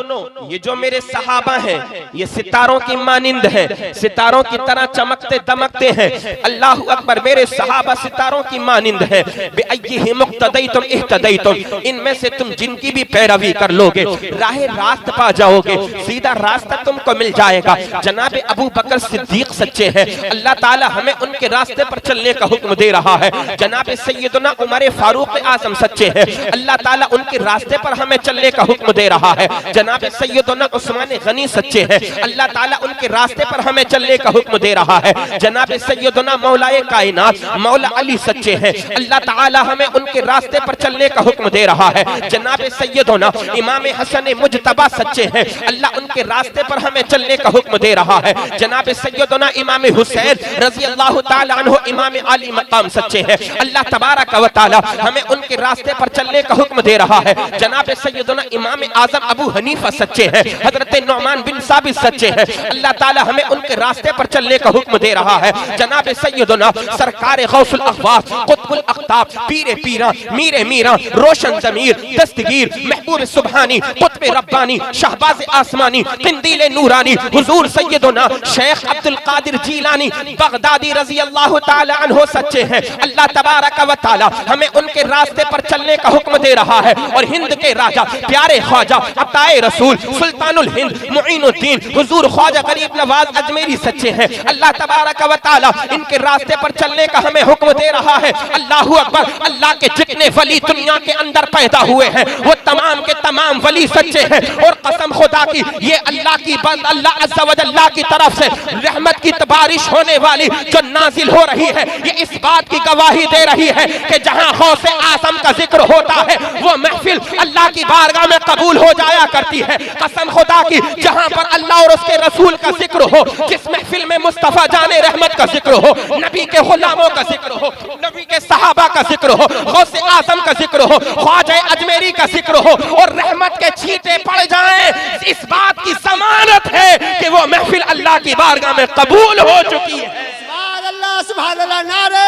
ये जो मेरे सहाबा हैं ये सितारों की मानिंद हैं, सितारों की तरह चमकते दमकते हैं। अल्लाहु अकबर, मेरे सहाबा सितारों की मानिंद हैं। बिअय्यिहिम इक्तदैतुम इह्तदैतुम, इनमें से तुम जिनकी भी पैरवी कर लोगे राह रास्त पा जाओगे, सीधा रास्ता तुमको मिल जाएगा। जनाब अबू बकर सिद्दीक सच्चे हैं, अल्लाह ताला हमें उनके रास्ते पर चलने का हुक्म दे रहा है। जनाब सैयदना उमर फारूक आजम सच्चे हैं, अल्लाह ताला उनके रास्ते पर हमें चलने का हुक्म दे रहा है। जनाब सैयदना उस्मान गनी सच्चे हैं, अल्लाह ताला उनके रास्ते पर हमें चलने का हुक्म दे रहा है। जनाब सैयदना मौलाए कायनात मौला अली सच्चे हैं, अल्लाह ताला हमें उनके रास्ते पर चलने का हुक्म दे रहा है। जनाब सैयदना इमाम हसन मुजतबा सच्चे हैं, अल्लाह उनके रास्ते पर हमें चलने का हुक्म दे रहा है। जनाब सैयदना इमाम हुसैन रज़ी अल्लाह ताला अन्हु इमाम आली मकाम सच्चे हैं, अल्लाह तबारक व तआला हमें उनके रास्ते पर चलने का हुक्म दे रहा है। जनाब सैयदना इमाम आज़म अबू हनीफा सच्चे हैं, हजरत नुअमान बिन साबित सच्चे हैं, अल्लाह ताला हमें उनके रास्ते पर चलने का हुक्म दे रहा है। जनाब सैयदना सरकार गौसुल अखवास कुतुबुल अख्ताब पीरे पीरा मीरे मीरा रोशन ज़मीर दस्तगीर महबूब सुबहानी कुतुब रब्बानी शहबाज आसमानी किंदील नूरानी हुजूर सैयदना शेख अब्दुल कादिर जीलानी बगदादी रज़ी अल्लाह ताला अन्हु सच्चे हैं, अल्लाह तबारक व तआला हमें उनके रास्ते पर चलने का हुक्म दे रहा है। और हिंद के राजा प्यारे ख्वाजा अताए रसूल सुल्तानुल हिंद मुईनुद्दीन हुजूर ख्वाजा गरीब नवाज अजमेरी सच्चे हैं, अल्लाह तबारक व तआला इनके रास्ते पर चलने का हमें हुक्म दे रहा है। अल्लाहु अकबर, अल्लाह के जितने वली दुनिया के अंदर पैदा हुए हैं वो तमाम के तमाम वली सच्चे हैं। और कसम खुदा की ये अल्लाह की अल्लाह अज़्ज़ा व जल्ला की तरफ से रहमत की बारिश होने वाली जो नाजिल हो रही है, ये इस बात की गवाही दे रही है कि जहां गौसे आज़म का जिक्र होता है वो महफिल अल्लाह की बारगाह में कबूल हो जाया करती है। कसम खुदा की, जहां पर अल्लाह और उसके रसूल का जिक्र हो, जिस महफिल में मुस्तफा जाने रहमत का जिक्र हो, नबी के गुलामों का जिक्र हो, नबी के सहाबा का जिक्र हो, गौसे आज़म का जिक्र हो, ख्वाजा अजमेरी का जिक्र हो और रहमत के छींटे पड़ जाएं, इस बात की जमानत है कि वो महफिल अल्लाह की बारगाह में कबूल हो चुकी है। सुभान अल्लाह, सुभान अल्लाह, नारे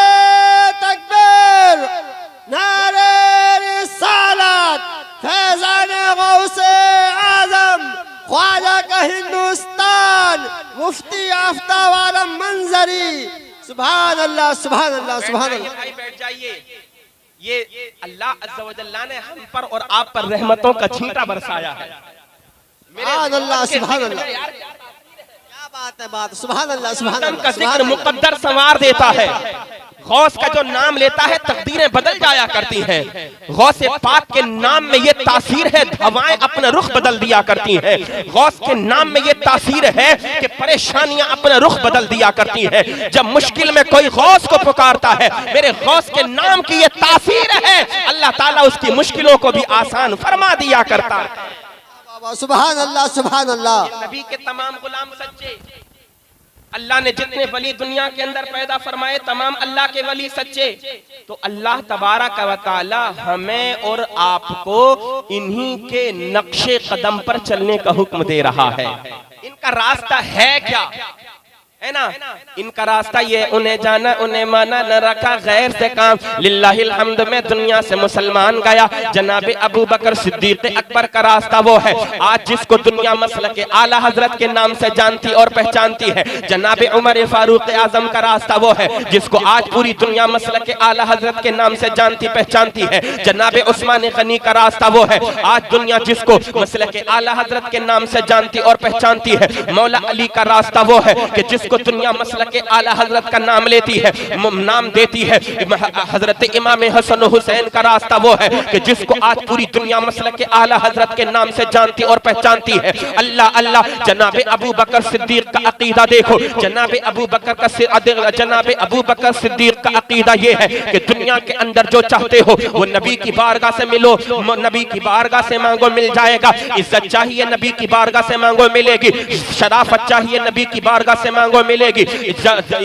तकबीर, नारे रिसालत, फैज़ाने गौसे आज़म, ख्वाजा का हिंदुस्तान, मुफ्ती आफ्ताब आलम मंजरी। सुभान अल्लाह, सुभान अल्लाह, सुभान अल्लाह। बैठ जाइए। ये अल्लाह अज़्ज़ा व जल्ला ने हम पर और आप पर रहमतों का छींटा बरसाया है। सुभान अल्लाह, सुभान अल्लाह, क्या बात है, बात। सुभान अल्लाह, सुभान अल्लाह, का जिक्र मुकद्दर संवार देता है। गौस का जो नाम लेता है तकदीरें बदल जाया करती हैं। गौस पाक के नाम में ये तासीर है, हवाएं अपना रुख बदल दिया करती हैं। गौस के नाम में ये तासीर है कि परेशानियां अपना रुख बदल दिया करती हैं। जब मुश्किल में कोई गौस को पुकारता है, मेरे गौस के नाम की ये तासीर है, अल्लाह ताला उसकी मुश्किलों को भी आसान फरमा दिया करता है। सुभान अल्लाह, सुभान अल्लाह। नबी के तमाम गुलाम सच्चे, अल्लाह ने जितने वली दुनिया के अंदर पैदा फरमाए तमाम अल्लाह के वली सच्चे। तो अल्लाह तबारक व तआला हमें और आपको इन्हीं के नक्शे कदम पर चलने का हुक्म दे रहा है। इनका रास्ता है क्या, है ना? इनका रास्ता ये, उन्हें जाना उन्हें माना, न रखा गैर से काम। लिल्लाहिल हम्द में दुनिया से मुसलमान गया। जनाब अबू बकर सिद्दीक अकबर का रास्ता वो है आज जिसको दुनिया मसलक के आला हजरत के नाम से जानती और पहचानती है। जनाब उमर फारूक आजम का रास्ता वो है जिसको आज पूरी दुनिया मसलक के आला हजरत के नाम से जानती पहचानती है। जनाब उस्मान गनी का रास्ता वो है आज दुनिया जिसको मसलक के आला हजरत के नाम से जानती और पहचानती है। मौला अली का रास्ता वो है कि जिसको जिसको दुनिया मसलक आला हजरत का नाम लेती है, नाम देती है, हजरत इमाम हसन हुसैन का रास्ता वो है कि जिसको आज पूरी दुनिया मसलक आला हजरत के नाम से जानती और पहचानती है। अल्लाह अल्लाह, जनाब अबू बकर सिद्दीक का अकीदा देखो। जनाब अबू बकर सिद्दीक का अकीदा ये है कि दुनिया के अंदर जो चाहते हो वो नबी की बारगाह से मिलो, नबी की बारगाह से मांगो, मिल जाएगा। इज्जत चाहिए, नबी की बारगाह से मांगो, मिलेगी। शराफत चाहिए, नबी की बारगाह से मांगो, मिलेगी।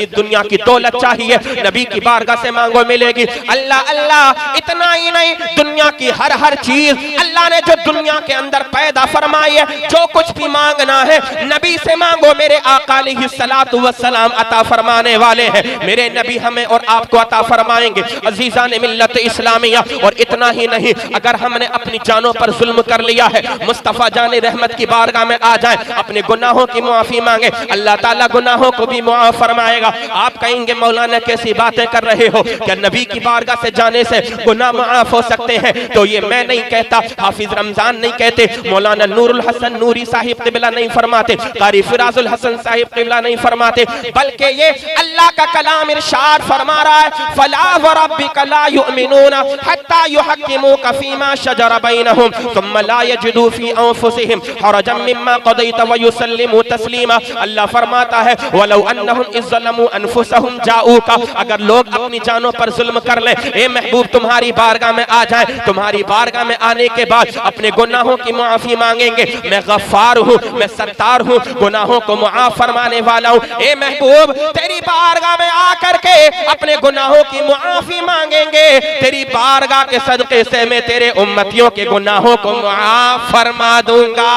दुनिया की दौलत चाहिए, नबी की बारगाह से मांगो, मिलेगी। अल्लाह अल्लाह, इतना ही नहीं, दुनिया की हर चीज अल्लाह ने जो दुनिया के अंदर पैदा फरमाई है, जो कुछ भी मांगना है नबी से मांगो। मेरे आका अलैहिस्सलातु वस्सलाम अता फरमाने वाले हैं, मेरे नबी हमें और आपको अता फरमाएंगे। अजीजान मिल्लत इस्लामिया, और इतना ही नहीं, अगर हमने अपनी जानों पर जुल्म कर लिया है, मुस्तफा जाने रहमत की बारगाह में आ जाए, अपने गुनाहों की मुआफी मांगे, अल्लाह ताला गुनाहों को भी मुआफ फरमाएगा। आप कहेंगे मौलाना कैसी बातें कर रहे हो, क्या नबी की बारगाह से जाने से गुनाह मुआफ हो सकते हैं? तो ये मैं नहीं कहता, हाफिज रमजान नहीं कहते, मौलाना नूरुल हसन नूरी साहिब क़िबला नहीं फरमाते, कारी फिराजुल हसन साहिब क़िबला नहीं फरमाते, बल्कि ये अल्लाह का कलाम इरशाद फरमा रहा है, फला व रब्बिका ला युमिनूना हत्ता युहक्किमूका फीमा शजर बैनहुम सुम्मा ला यजिदू फी अनफुसिहिम हरजम मिम्मा क़दैत व युसल्लिमू तस्लीमा। अल्लाह फरमाता है, वलौ अन्नहुम इज़्ज़लमू अनफुसहुम जाऊका, अगर लोग अपनी जानों पर जुल्म कर ले, ए महबूब तुम्हारी बारगाह में आ जाए, तुम्हारी बारगाह में आने के बाद अपने गुनाहों की मुआफी मांगेंगे। मैं गफ्फार हूँ, मैं सत्तार हूँ, गुनाहों को मुआफ फरमाने वाला हूँ। ए महबूब, तेरी बारगाह में आकर के अपने गुनाहों की मुआफी मांगेंगे, तेरी बारगाह के सदके से मैं तेरे उम्मतियों के गुनाहों को मुआफ फरमा दूंगा।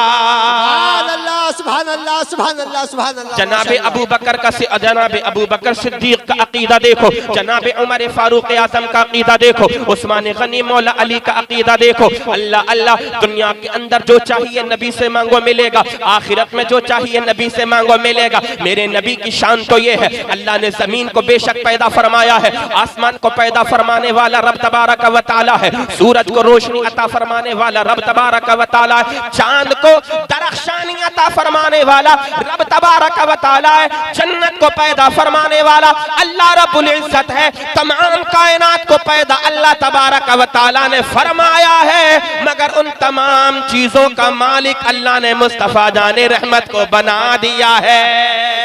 सुभान अल्लाह, सुभान अल्लाह, सुभान अल्लाह। जनाबे अबू बकर का जनाबे अबू बकर सिद्दीक का अकीदा देखो, जनाबे उमर फारूक आज़म का अकीदा देखो, उस्मान गनी मौला अली का अकीदा देखो। अल्लाह अल्लाह, दुनिया के अंदर जो चाहिए नबी से मांगो, मिलेगा। आखिरत में जो चाहिए नबी से मांगो, मिलेगा। मेरे नबी की शान तो ये है, अल्लाह ने जमीन को बेशक पैदा फरमाया है, आसमान को पैदा फरमाने वाला रब तबारक व तआला है, सूरज को रोशनी अता फरमाने वाला रब तबारक व तआला है, चांद को दरख्शानी अता फरमाने वाला रब तबारक व तआला है, जन्नत को पैदा फरमाने वाला अल्लाह रब्बुल इज्जत है। तमाम कायनात को पैदा अल्लाह तबारक व तआला ने फरमाया है, मगर उन तमाम चीजों का मालिक अल्लाह ने मुस्तफा जाने रहमत को बना दिया है।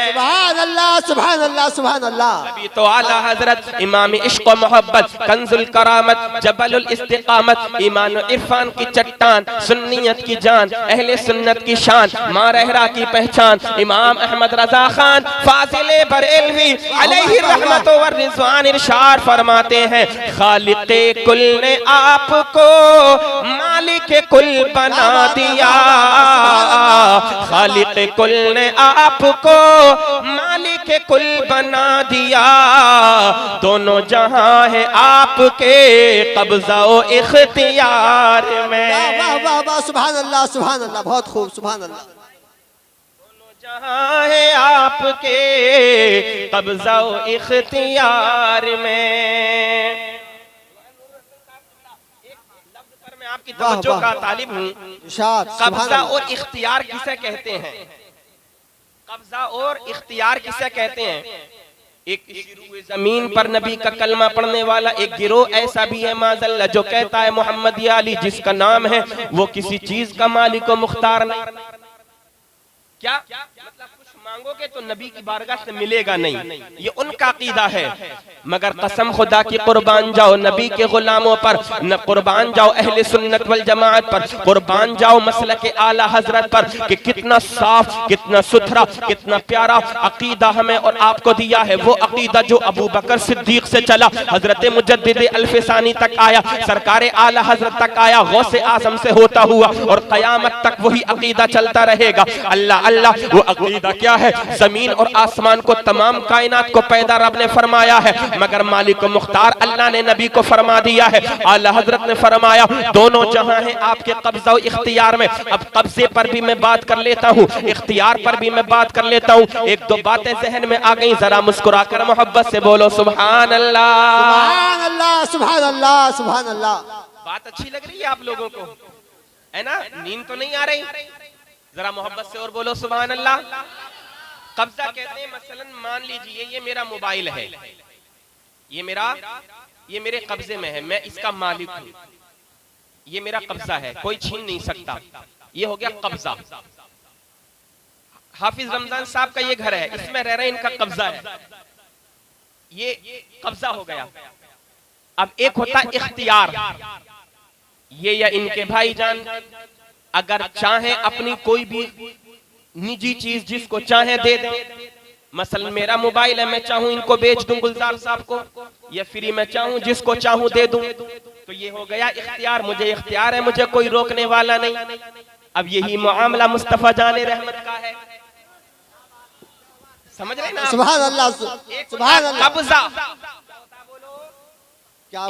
सुभान अल्लाह, सुभान अल्लाह, सुभान अल्लाह। अभी तो आला हजरत इमाम इश्क व मोहब्बत, कंजुल करामत, जबलुल इस्तिकामत, ईमान व इरफान की चट्टान, सुन्नियत की जान, अहले सुन्नत की शान, माँ रहरा की पहचान, इमाम अहमद रजा खान फाजिले बरेलवी अलैहि रहमत व रिज़वान इरशाद फरमाते हैं, खालिक़े कुल ने आपको मालिक कुल बना दिया, खालिक़े कुल ने आपको मालिक कुल बना दिया, दोनों जहां है आपके कब्जा व इख्तियार में। वाह वाह वाह, सुभान अल्लाह, सुभान अल्लाह, बहुत खूब, सुभान अल्लाह। दोनों जहां है आपके कब्जा व इख्तियार में। मैं आपकी तवज्जो का तालिब हूँ। कब्जा और इख्तियार किसे कहते हैं? कब्जा और इख्तियार किसे कहते हैं? एक जमीन पर नबी का कलमा पढ़ने वाला एक गिरोह ऐसा भी है माज़ल्ला, जो कहता है मोहम्मद या अली जिसका नाम है वो किसी चीज का मालिक व मुख्तार नहीं। क्या मतलब कुछ मांगोगे तो नबी की बारगाह से मिलेगा नहीं, ये उनका अकीदा है। मगर कसम खुदा की कुर्बान जाओ नबी के गुलामों पर, न कुर्बान जाओ अहले सुन्नत वल जमाअत पर, कुर्बान जाओ मसलक आला हजरत पर कि कितना साफ, कितना सुथरा, कितना प्यारा अकीदा हमें और आपको दिया है। वो अकीदा जो अबू बकर सिद्दीक से चला, हजरत मुजद्दिद अल्फसानी तक आया, सरकार आला हजरत तक आया, गौसे आजम से होता हुआ और कयामत तक वही अकीदा चलता रहेगा। अल्लाह अल्लाह, वो अकीदा क्या है? जमीन और आसमान को, तमाम कायनात को पैदा रब ने फरमाया है, मगर मालिक मुख्तार अल्लाह ने नबी को फरमा दिया है। आला हजरत ने फरमाया दोनों जहां हैं आपके कब्जा और इख्तियार में। अब कब्जे पर भी मैं बात कर लेता हूँ, इख्तियार पर भी मैं बात कर लेता हूँ। एक दो बातें जहन में आ गई, जरा मुस्कुराकर मोहब्बत से बोलो सुभान अल्लाह, सुभान अल्लाह, सुभान अल्लाह, सुभान अल्लाह। बात अच्छी लग रही है आप लोगों को, है ना? नींद तो नहीं आ रही? जरा मोहब्बत से और बोलो सुभान अल्लाह। कब्जा कहते हैं मसलन मान लीजिए ये मेरा मोबाइल है, ये मेरे कब्जे में है, मैं इसका मालिक हूं, ये मेरा कब्जा है, कोई छीन नहीं सकता, ये हो गया कब्जा। हाफिज रमजान साहब का ये घर है, इसमें रह रहे हैं, इनका कब्जा है, ये कब्जा हो गया। अब एक होता है इख्तियार, ये या इनके भाईजान अगर चाहे अपनी कोई भी निजी चीज जिसको चाहे दे दे, मसलन मेरा मोबाइल है, मैं चाहूं इनको बेच दूं गुलजार साहब को, या फ्री में चाहूं जिसको चाहूं दे दूं, तो ये हो गया इख्तियार, मुझे इख्तियार है, मुझे कोई रोकने वाला नहीं। अब यही मामला मुस्तफा जाने रहमत का है, समझ रहे ना? सुभान अल्लाह, सुभान अल्लाह। कब्जा,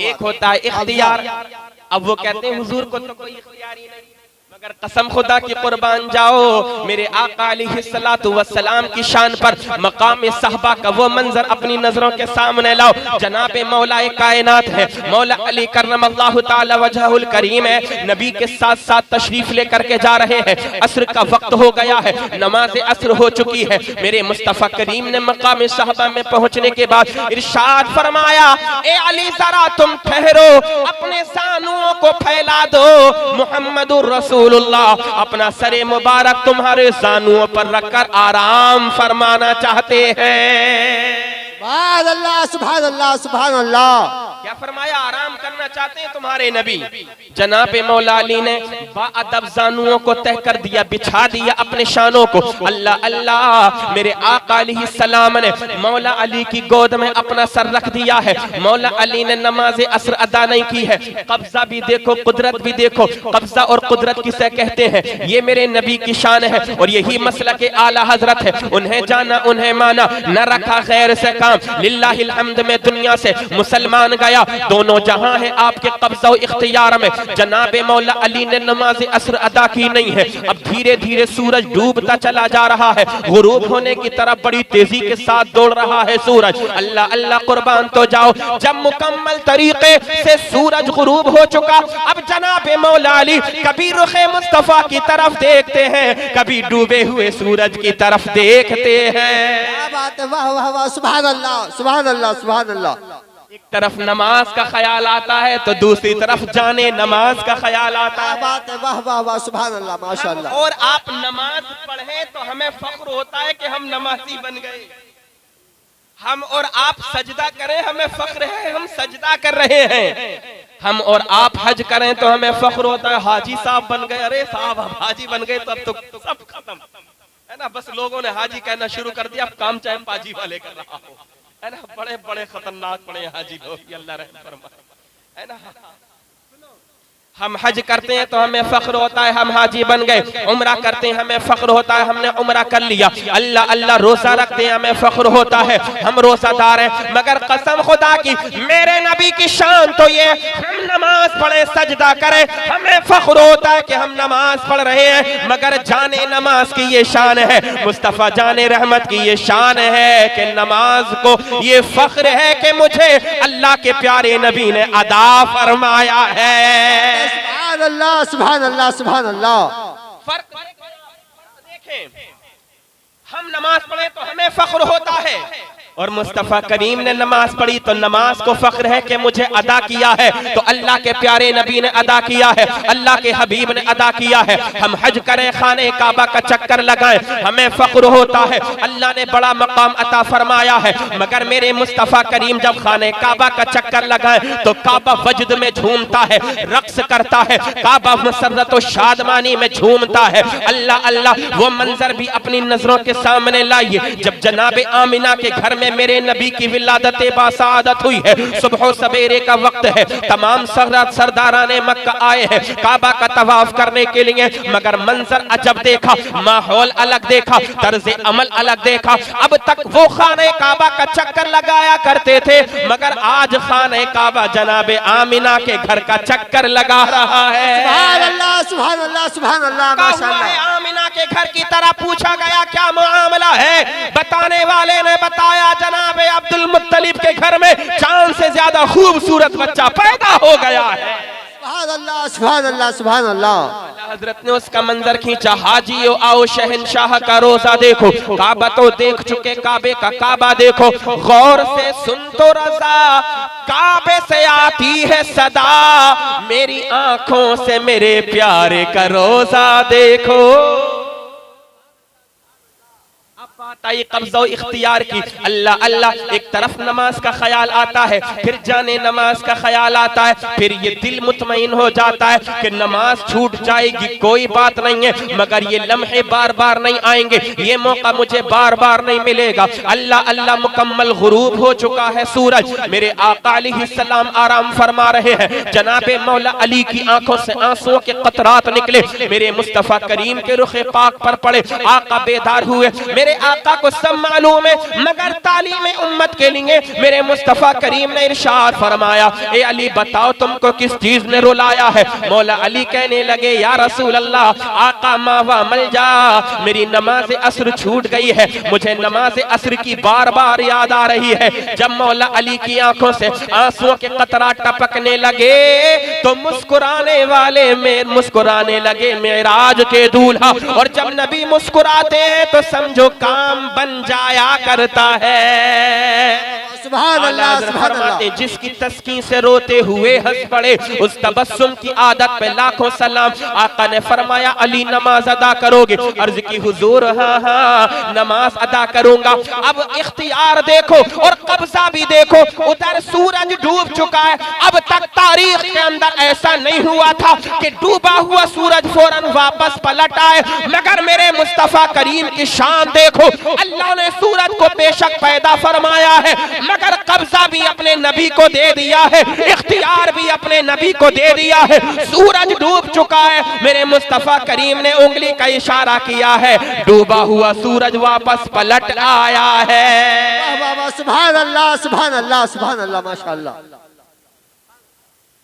एक होता है इख्तियार। अब वो कहते हैं हुजूर को तो कोई इख्तियार ही नहीं, मगर कसम खुदा की कुर्बान जाओ, मेरे आका अलैहिस्सलातु वस्सलाम की शान पर मकाम सहबा का वो मंजर अपनी नजरों के सामने लाओ। जनाबे मौलाए कायनात है, मौला अली करमल्लाहु ताला वजहुल करीम है, नबी के साथ साथ तशरीफ लेकर के जा रहे हैं। असर का वक्त हो गया है, नमाज असर हो चुकी है। मेरे मुस्तफा करीम ने मकाम सहबा में पहुंचने के बाद इरशाद फरमाया, ए अली जरा तुम ठहरो, अपने सानुओं को फैला दो, मुहम्मदुर रसूल अपना सरे मुबारक तुम्हारे जानुओं पर रखकर आराम फरमाना चाहते हैं। सुभान अल्लाह, सुभान अल्लाह, सुभान अल्लाह। क्या फरमाया? आराम करना चाहते हैं तुम्हारे नबी। जनाबे मौला अली ने बाअदब जानुओं को तह कर दिया, बिछा दिया अपने शानों को। अल्लाह अल्लाह, मेरे आका अलैहिस्सलाम ने मौला अली की गोद में अपना सर रख दिया है। मौला अली ने नमाज असर अदा नहीं की है। कब्जा भी देखो, कुदरत भी देखो। कब्जा और कुदरत किसे कहते हैं? ये मेरे नबी की शान है और यही मसलक के आला हजरत है। उन्हें जाना, उन्हें माना, न रखा गैर से काम। लिल्लाहिल हम्द में दुनिया से मुसलमान गया, दोनों जहां है आपके कब्जा और इख्तियार में। जनाबे मौला अली ने नमाज असर अदा की नहीं है। अब धीरे धीरे सूरज डूबता चला जा रहा है, गुरूब होने की तरफ बड़ी तेजी के साथ दौड़ रहा है सूरज। अल्लाह अल्लाह कुर्बान तो जाओ, जब मुकम्मल तरीके से सूरज गुरूब हो चुका, अब जनाबे मौला अली कभी रुखे मुस्तफा की तरफ देखते हैं, कभी डूबे हुए सूरज की तरफ देखते हैं। क्या बात है, वाह वाह वाह, सुभान अल्लाह, सुभान अल्लाह, सुभान अल्लाह। एक तरफ नमाज का ख्याल आता है तो दूसरी तरफ जाने नमाज का ख्याल आता क्या है। बात है, वाह वाह वाह, सुभान अल्लाह, माशाअल्लाह। और आप नमाज पढ़े तो हमें फख्र होता है कि हम नमाजी बन गए। हम और आप सजदा करें, हमें फख्र है हम सजदा कर रहे हैं। हम और आप हज करें तो हमें फख्र होता है हाजी साहब बन गए। अरे साहब हम हाजी बन गए तो अब तो सब खत्म है ना, बस लोगों ने हाजी कहना शुरू कर दिया, अब काम चाहे पाजी वाले कर रहा हो, है ना। बड़े बड़े खतरनाक बड़े हाजी लोग, अल्लाह रहम फरमाए, है ना। हम हज करते हैं तो हमें फख्र होता है हम हाजी बन गए। उम्रा करते हैं हमें फख्र होता है हमने उम्रा कर लिया। अल्लाह अल्लाह रोजा रखते हैं हमें फख्र होता है हम रोजादार हैं। मगर कसम खुदा की मेरे नबी की शान तो ये, हम नमाज पढ़े सजदा करें हमें फख्र होता है कि हम नमाज पढ़ रहे हैं। मगर जाने नमाज की ये शान है, मुस्तफा जाने रहमत की ये शान है कि नमाज को ये फख्र है कि मुझे अल्लाह के प्यारे नबी ने अदा फरमाया है। सुभान अल्लाह, सुभान अल्लाह, सुभान अल्लाह। फर्क देखें, हम नमाज पढ़े तो हमें फख्र होता है और मुस्तफा करीम ने नमाज पढ़ी तो नमाज को फख्र है कि मुझे अदा किया है। तो अल्लाह के प्यारे नबी ने अदा किया है, अल्लाह के हबीब ने अदा किया है। हम हज करें, खाने काबा का चक्कर लगाएं, हमें फख्र होता है। अल्लाह ने बड़ा मकाम अता फरमाया है। मगर मेरे मुस्तफा करीम जब खाने काबा का चक्कर लगाएं तो काबा वजद में झूमता है, रक्स करता है, काबा मसरत और शादमानी में झूमता है। अल्लाह अल्लाह, वो मंजर भी अपनी नजरों के सामने लाइए जब जनाब आमिना के घर में मेरे नबी की विलादत बासादत हुई है। सुबह सवेरे का वक्त है, तमाम सरदाराने मक्का आए हैं काबा का तवाफ करने के लिए। मगर मंजर अजब देखा, माहौल अलग देखा, तर्ज अमल अलग देखा। अब तक वो खाने काबा का चक्कर लगाया करते थे, मगर आज खाने काबा जनाब आमिना के घर का चक्कर लगा रहा है। सुभान अल्लाह, सुभान अल्लाह, सुभान अल्लाह, माशाअल्लाह। आमिना के घर की तरह पूछा गया क्या मामला है? बताने वाले ने बताया जनाब अब्दुल मुत्तलिब के घर में चांद से ज्यादा खूबसूरत बच्चा पैदा हो गया है। सुभान अल्लाह सुभान अल्लाह सुभान अल्लाह। हजरत ने उसका मंजर खींचा, हाजियो आओ शहनशाह का रोजा देखो, काबा तो देख चुके, काबे का काबा देखो, गौर से सुन तो रजा, काबे से आती है सदा, मेरी आंखों से मेरे प्यारे का रोजा देखो। आई कब्ज़ो इख्तियार की, अल्लाह अल्लाह, एक तरफ नमाज का ख्याल आता है, फिर जाने नमाज का ख्याल आता है, फिर ये दिल मुतमईन हो जाता है कि नमाज छूट जाएगी कोई बात नहीं है, मगर ये लम्हे बार बार नहीं आएंगे, ये मौका मुझे बार बार नहीं मिलेगा। अल्लाह अल्लाह, मुकम्मल गुरूब हो चुका है सूरज, मेरे आका अलैहिस्सलाम आराम फरमा रहे हैं, जनाबे मौला अली की आंखों से आंसुओं के कतरात निकले, मेरे मुस्तफा करीम के रुखे पाक पर पड़े, आका बेदार हुए, मेरे आका को सब मालूम है, मगर तालीम उम्मत के लिए मेरे मुस्तफा करीम ने इरशाद फरमाया, ए अली बताओ तुमको किस चीज ने रुलाया है। मौला अली कहने लगे, या रसूल अल्लाह, आका मावा मल जा, मेरी नमाज असर छूट गई है, मुझे नमाज असर की बार बार याद आ रही है। जब मौला अली की आंखों से आंसुओं के कतरा टपकने लगे तो मुस्कुराने लगे मेराज के दूल्हा, और जब नबी मुस्कुराते हैं तो समझो काम बन जाया करता है। सुभान अल्लाह सुभान अल्लाह। जिसकी तस्कीन से रोते हुए हंस पड़े, उस तबस्सुम की आदत पे लाखों सलाम। आका ने फरमाया, अली नमाज अदा करोगे? अर्ज की हुजूर हाँ हाँ नमाज अदा करूंगा। अब इख्तियार देखो और कब्जा भी देखो, उधर सूरज डूब चुका है। अब तक तारीख के अंदर ऐसा नहीं हुआ था कि डूबा हुआ सूरज फौरन वापस पलट आए, मगर मेरे मुस्तफा करीम की शान देखो, अल्लाह ने सूरज को बेशक पैदा फरमाया है, मगर कब्जा भी अपने नबी को दे दिया है, इख्तियार भी अपने नबी को दे दिया है। सूरज डूब चुका है, मेरे मुस्तफा करीम ने उंगली का इशारा किया है, डूबा हुआ सूरज वापस पलट आया है। वाह वाह सुभान अल्लाह सुभान अल्लाह सुभान अल्लाह माशाअल्लाह।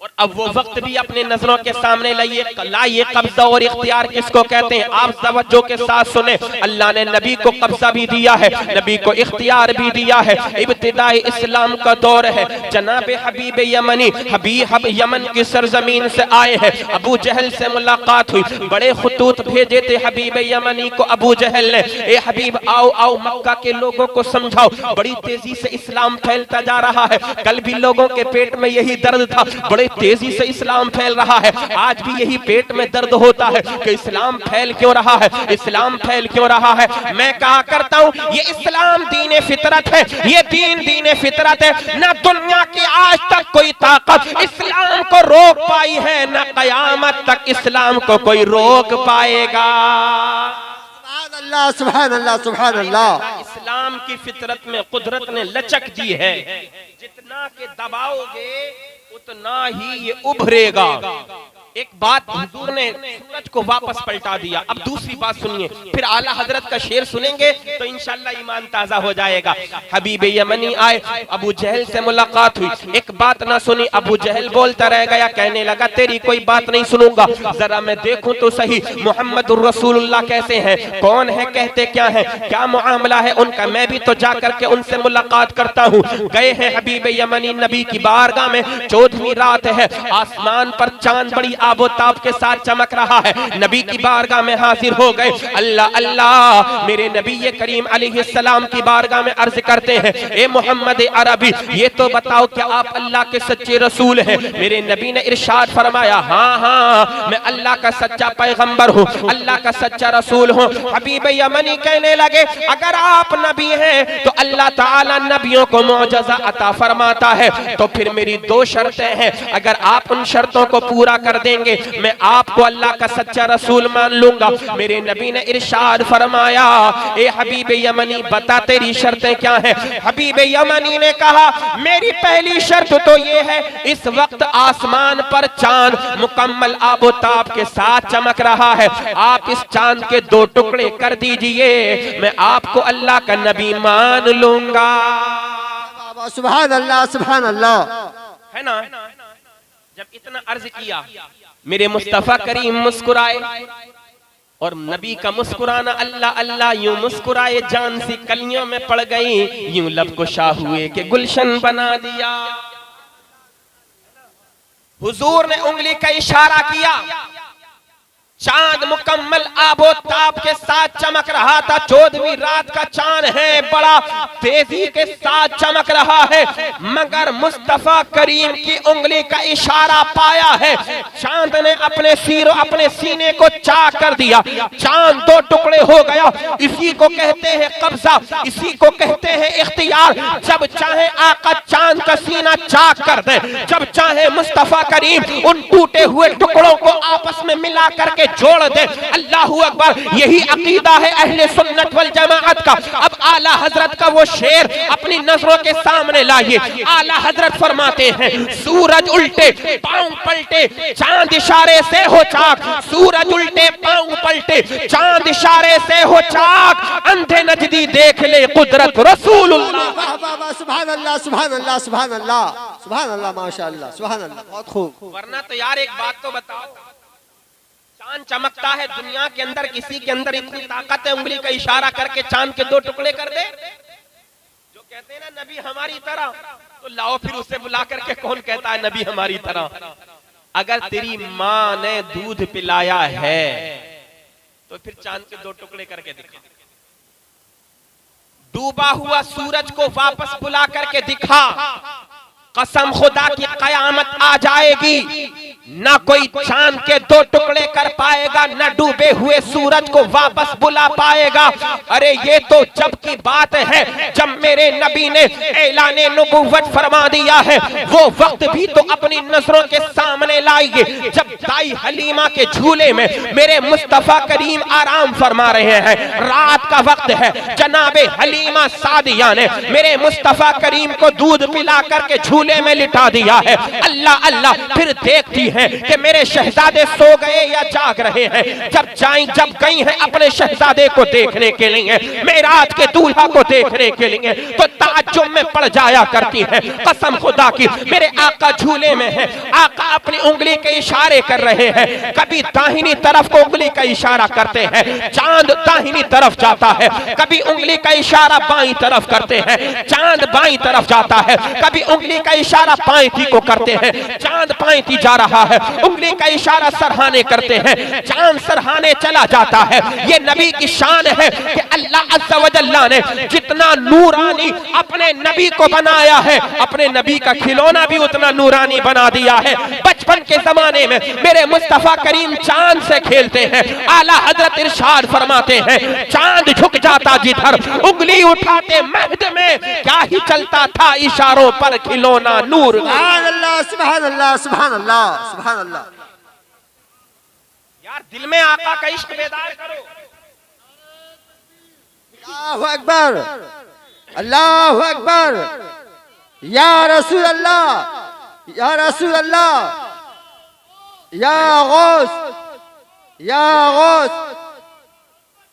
और अब वो वक्त भी अपने नजरों के सामने लाइए, कब्जा और इख्तियार किसको कहते हैं आप तवज्जो के साथ सुने। अल्लाह ने नबी को कब्जा भी दिया है, नबी को इख्तियार भी दिया है। इब्तिदाई इस्लाम का दौर है, जनाब हबीब यमनी हबीब यमन की सरजमीन से आए हैं, अबू जहल से मुलाकात हुई, बड़े खुतूत भेजे थे हबीब यमनी को अबू जहल ने, ए हबीब आओ आओ मक्का के लोगों को समझाओ, बड़ी तेजी से इस्लाम फैलता जा रहा है। कल भी लोगों के पेट में यही दर्द था, बड़े तेजी से इस्लाम फैल रहा है। आज भी यही पेट में दर्द होता है कि इस्लाम फैल क्यों रहा है, इस्लाम फैल क्यों रहा है। मैं कहा करता हूँ, ये इस्लाम दीन फितरत है, ये दीन फितरत है। ना दुनिया की आज तक कोई ताकत इस्लाम को रोक पाई है, ना कयामत तक इस्लाम को कोई रोक पाएगा। अल्लाह सुभान अल्लाह सुभान अल्लाह। इस्लाम की फितरत में कुदरत ने लचक दी है, जितना के दबाओगे उतना ही ये उभरेगा। एक बात हुजूर ने सूरज को वापस पलटा दिया। अब दूसरी बात सुनिए, फिर आला हजरत का शेर सुनेंगे तो इंशाल्लाह ईमान ताजा हो जाएगा। हबीब यमनी आए, अबू जहल से मुलाकात हुई, एक बात ना सुनी, अबू जहल बोलता रह गया, कहने लगा तेरी कोई बात नहीं सुनूंगा, जरा मैं देखूं तो सही मुहम्मदुर रसूलुल्लाह कैसे हैं, कौन है, कहते क्या है, क्या मुआमला है उनका, मैं भी तो जा करके उनसे मुलाकात करता हूँ। गए हैं हबीब यमनी नबी की बारगाह में, 14वीं रात है, आसमान पर चांद बड़ी आबोताब के साथ चमक रहा है, नबी की बारगाह में हाजिर हो गए। अल्लाह अल्लाह, मेरे नबी करीम अलैहिस्सलाम की बारगाह में अर्ज करते हैं, ए मोहम्मद अरबी, ये तो बताओ क्या आप अल्लाह के सच्चे रसूल हैं? मेरे नबी ने इरशाद फरमाया, हाँ हाँ मैं अल्लाह का सच्चा पैगंबर हूँ, अल्लाह का सच्चा रसूल हूँ। हबीब यमनी कहने लगे, अगर आप नबी हैं तो अल्लाह ताला नबियों को मौजज़ा अता फरमाता है, तो फिर मेरी 2 शर्तें हैं, अगर आप उन शर्तों को पूरा कर देंगे मैं आपको अल्लाह का सच्चा रसूल मान लूंगा। मेरे नबी ने इरशाद फरमाया, ए हबीब यमनी बता तेरी शर्तें क्या हैं? हबीब यमनी ने कहा, मेरी पहली शर्त तो ये है, इस वक्त आसमान पर चांद मुकम्मल आबोताब के साथ चमक रहा है, आप इस चांद के 2 टुकड़े कर दीजिए, मैं आपको अल्लाह का नबी मान लूंगा। सुभान अल्लाह सुभान अल्लाह। है ना? जब इतना अर्ज किया, मेरे मुस्तफा करीम मुस्कुराए, और नबी का मुस्कुराना अल्लाह अल्लाह यूं मुस्कुराए, जान सी कलियों में पड़ गई, यूं लब कुशा हुए के गुलशन बना दिया। हुजूर ने उंगली का इशारा किया, चांद मुकम्मल आबोताब के साथ चमक रहा था। 14वीं रात का चांद है, बड़ा तेजी के साथ चमक रहा है, मगर मुस्तफा करीम की उंगली का इशारा पाया है। चांद ने अपने सीने को चाक कर दिया, चांद दो टुकड़े हो गया। इसी को कहते हैं कब्जा, इसी को कहते हैं इख्तियार। जब चाहे आका चांद का सीना चाक कर दे, जब चाहे मुस्तफा करीम उन टूटे हुए टुकड़ों को आपस में मिला करके जोड़ दे। अल्लाहू अकबर, यही अकीदा है अहले सुन्नत वल जमाअत का। अब आला हजरत का वो शेर अपनी नजरों के सामने लाइए। आला हजरत फरमाते हैं, सूरज उल्टे पांव पलटे, चांद इशारे से हो चाक। सूरज उल्टे पांव पलटे, चांद इशारे से हो चाक। अंधे नजदी देख ले कुदरत रसूलुल्लाह। वाह वाह वाह, सुभान अल्लाह सुभान अल्लाह सुभान अल्लाह सुभान अल्लाह, माशाअल्लाह सुभान अल्लाह, बहुत खूब। वरना तो यार एक बात तो बताओ, चांद चमकता है दुनिया के अंदर, किसी के अंदर इतनी ताकत है उंगली का इशारा करके चांद के दो टुकड़े कर दे? जो कहते हैं ना नबी हमारी तरह, तो लाओ फिर उसे बुला करके कौन कहता है नबी हमारी तरह? अगर तेरी माँ ने दूध पिलाया है तो फिर चांद के दो टुकड़े करके दिखा। डूबा हुआ सूरज को वापस बुला करके दिखा। कसम खुदा की कयामत आ जाएगी, ना कोई चांद के दो टुकड़े कर पाएगा, ना डूबे हुए सूरज को वापस बुला पाएगा। अरे ये तो जब की बात है जब मेरे नबी ने ऐलाने नबुव्वत फरमा दिया है। वो वक्त भी तो अपनी नजरों के सामने लाइए जब दाई हलीमा के झूले में मेरे मुस्तफा करीम आराम फरमा रहे हैं। रात का वक्त है, जनाबे हलीमा सादिया ने मेरे मुस्तफा करीम को दूध पिला करके झूले में लिटा दिया है। अल्लाह अल्लाह, फिर देखती हैं कि मेरे शहजादे सो गए या जाग रहे हैं। जब गई हैं अपने शहजादे को देखने के लिए, मेराज के दूल्हा को देखने के लिए, तो ताज्जुब में पड़ जाया करती हैं। कसम खुदा की, मेरे आका झूले में है, आका अपनी उंगली के इशारे कर रहे हैं। कभी दाहिनी तरफ को उंगली का इशारा करते हैं, चांद दाहिनी तरफ जाता है। कभी उंगली का इशारा बाईं तरफ करते हैं, चांद बाईं तरफ जाता है। कभी उंगली का इशारा पांयथी को करते हैं, चांद पांयथी जा रहा है। उंगली का इशारा सरहाने करते हैं, चांद सरहाने चला जाता है। ये नबी की शान है कि अल्लाह अज़्ज़ा व जल्ला ने जितना नूरानी अपने नबी को बनाया है, अपने नबी का खिलौना भी उतना नूरानी बना दिया है। बचपन के जमाने में मेरे मुस्तफा करीम चांद से खेलते हैं। आला हजरत इरशाद फरमाते हैं, चांद झुक जाता जिधर, उंगली उठाते महद में, क्या ही चलता था इशारों पर खिलौना नूर। सुभान अल्लाह सुभान अल्लाह सुभान अल्लाह सुभान अल्लाह। यार दिल में आका का इश्क बेदार करो। अल्लाहु अकबर अल्लाहु अकबर, या रसूल अल्लाह या रसूल अल्लाह, या गौस या गौस,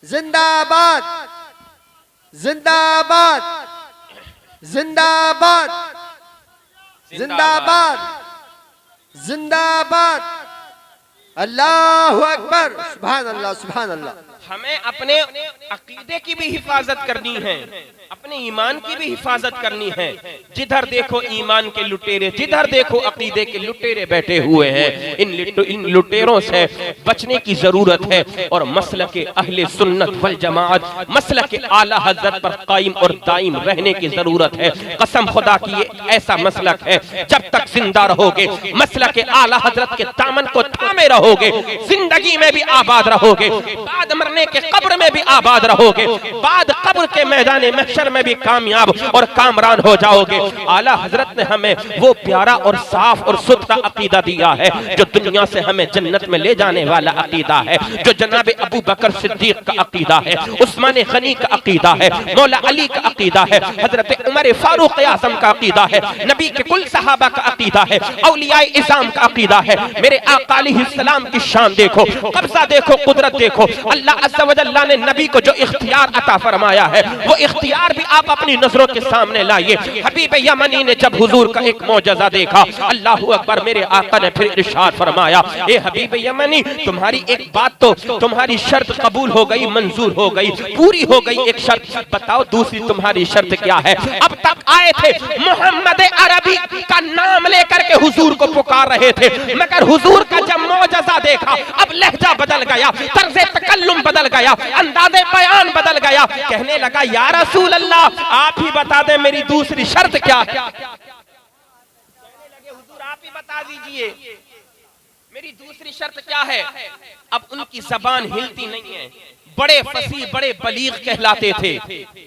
जिंदाबाद जिंदाबाद जिंदाबाद जिंदाबाद जिंदाबाद। अल्लाहु अकबर, सुभान अल्लाह सुभान अल्लाह। हमें अपने अकीदे की भी हिफाजत करनी है, अपने ईमान की भी हिफाजत करनी है। जिधर देखो ईमान के लुटेरे, जिधर देखो अकीदे के लुटेरे बैठे हुए हैं। इन लुटेरों से बचने की जरूरत है और मसलक अहले सुन्नत वल जमाअत, मसलक आला हजरत पर कायम और दायम रहने की जरूरत है। कसम खुदा की ये ऐसा मसलक है, जब तक जिंदा रहोगे मसलक आला हजरत के दामन को थामे रहोगे, जिंदगी में भी आबाद रहोगे, बाद मरने के कब्र में भी आबाद रहोगे, बाद कब्र के मैदान महशर में भी कामयाब और कामरान हो जाओगे। आला हजरत ने हमें वो प्यारा और साफ और सुथरा अकीदा दिया है जो दुनिया से हमें जन्नत में ले जाने वाला अकीदा है, जो जनाब अबू बकर सिद्दीक का अकीदा है, उस्मान गनी का अकीदा है, मौला अली का अकीदा है, हजरत उमर फारूक आज़म का अकीदा है, नबी के कुल सहाबा का अकीदा है, औलिया इज़ाम का अकीदा है। मेरे आका अलैहिस्सलाम की शान देखो, कब्जा देखो, कुदरत देखो। अल्लाह अज़्ज़ा व जल्ला ने नबी को जो इख्तियार अता फरमाया है वो इख्तियार भी आप अपनी नजरों के सामने लाइए। हबीब यमनी ने जब हुजूर का एक मौजज़ा देखा, अल्लाहु अकबर, मेरे आका ने फिर इरशाद फरमाया, ए हबीब यमनी, तुम्हारी एक बात तो, तुम्हारी शर्त कबूल हो गई, मंजूर हो गई, पूरी हो गई एक शर्त, बताओ दूसरी तुम्हारी शर्त क्या है? अब तक आए थे मोहम्मद अरबी का नाम लेकर के हुजूर को पुकार रहे थे, मगर हुजूर का जब मौजज़ा देखा, अब लहजा बदल गया, तर्ज़े तकल्लुम बदल गया, अंदाज़े बयान बदल गया, कहने लगा, या रसूल अल्लाह, आप ही बता दें मेरी दूसरी शर्त क्या है? कहने लगे, हुजूर आप ही बता दीजिए मेरी दूसरी शर्त क्या है? अब उनकी जबान हिलती नहीं है, बड़े फसी बड़े बलीग कहलाते थे।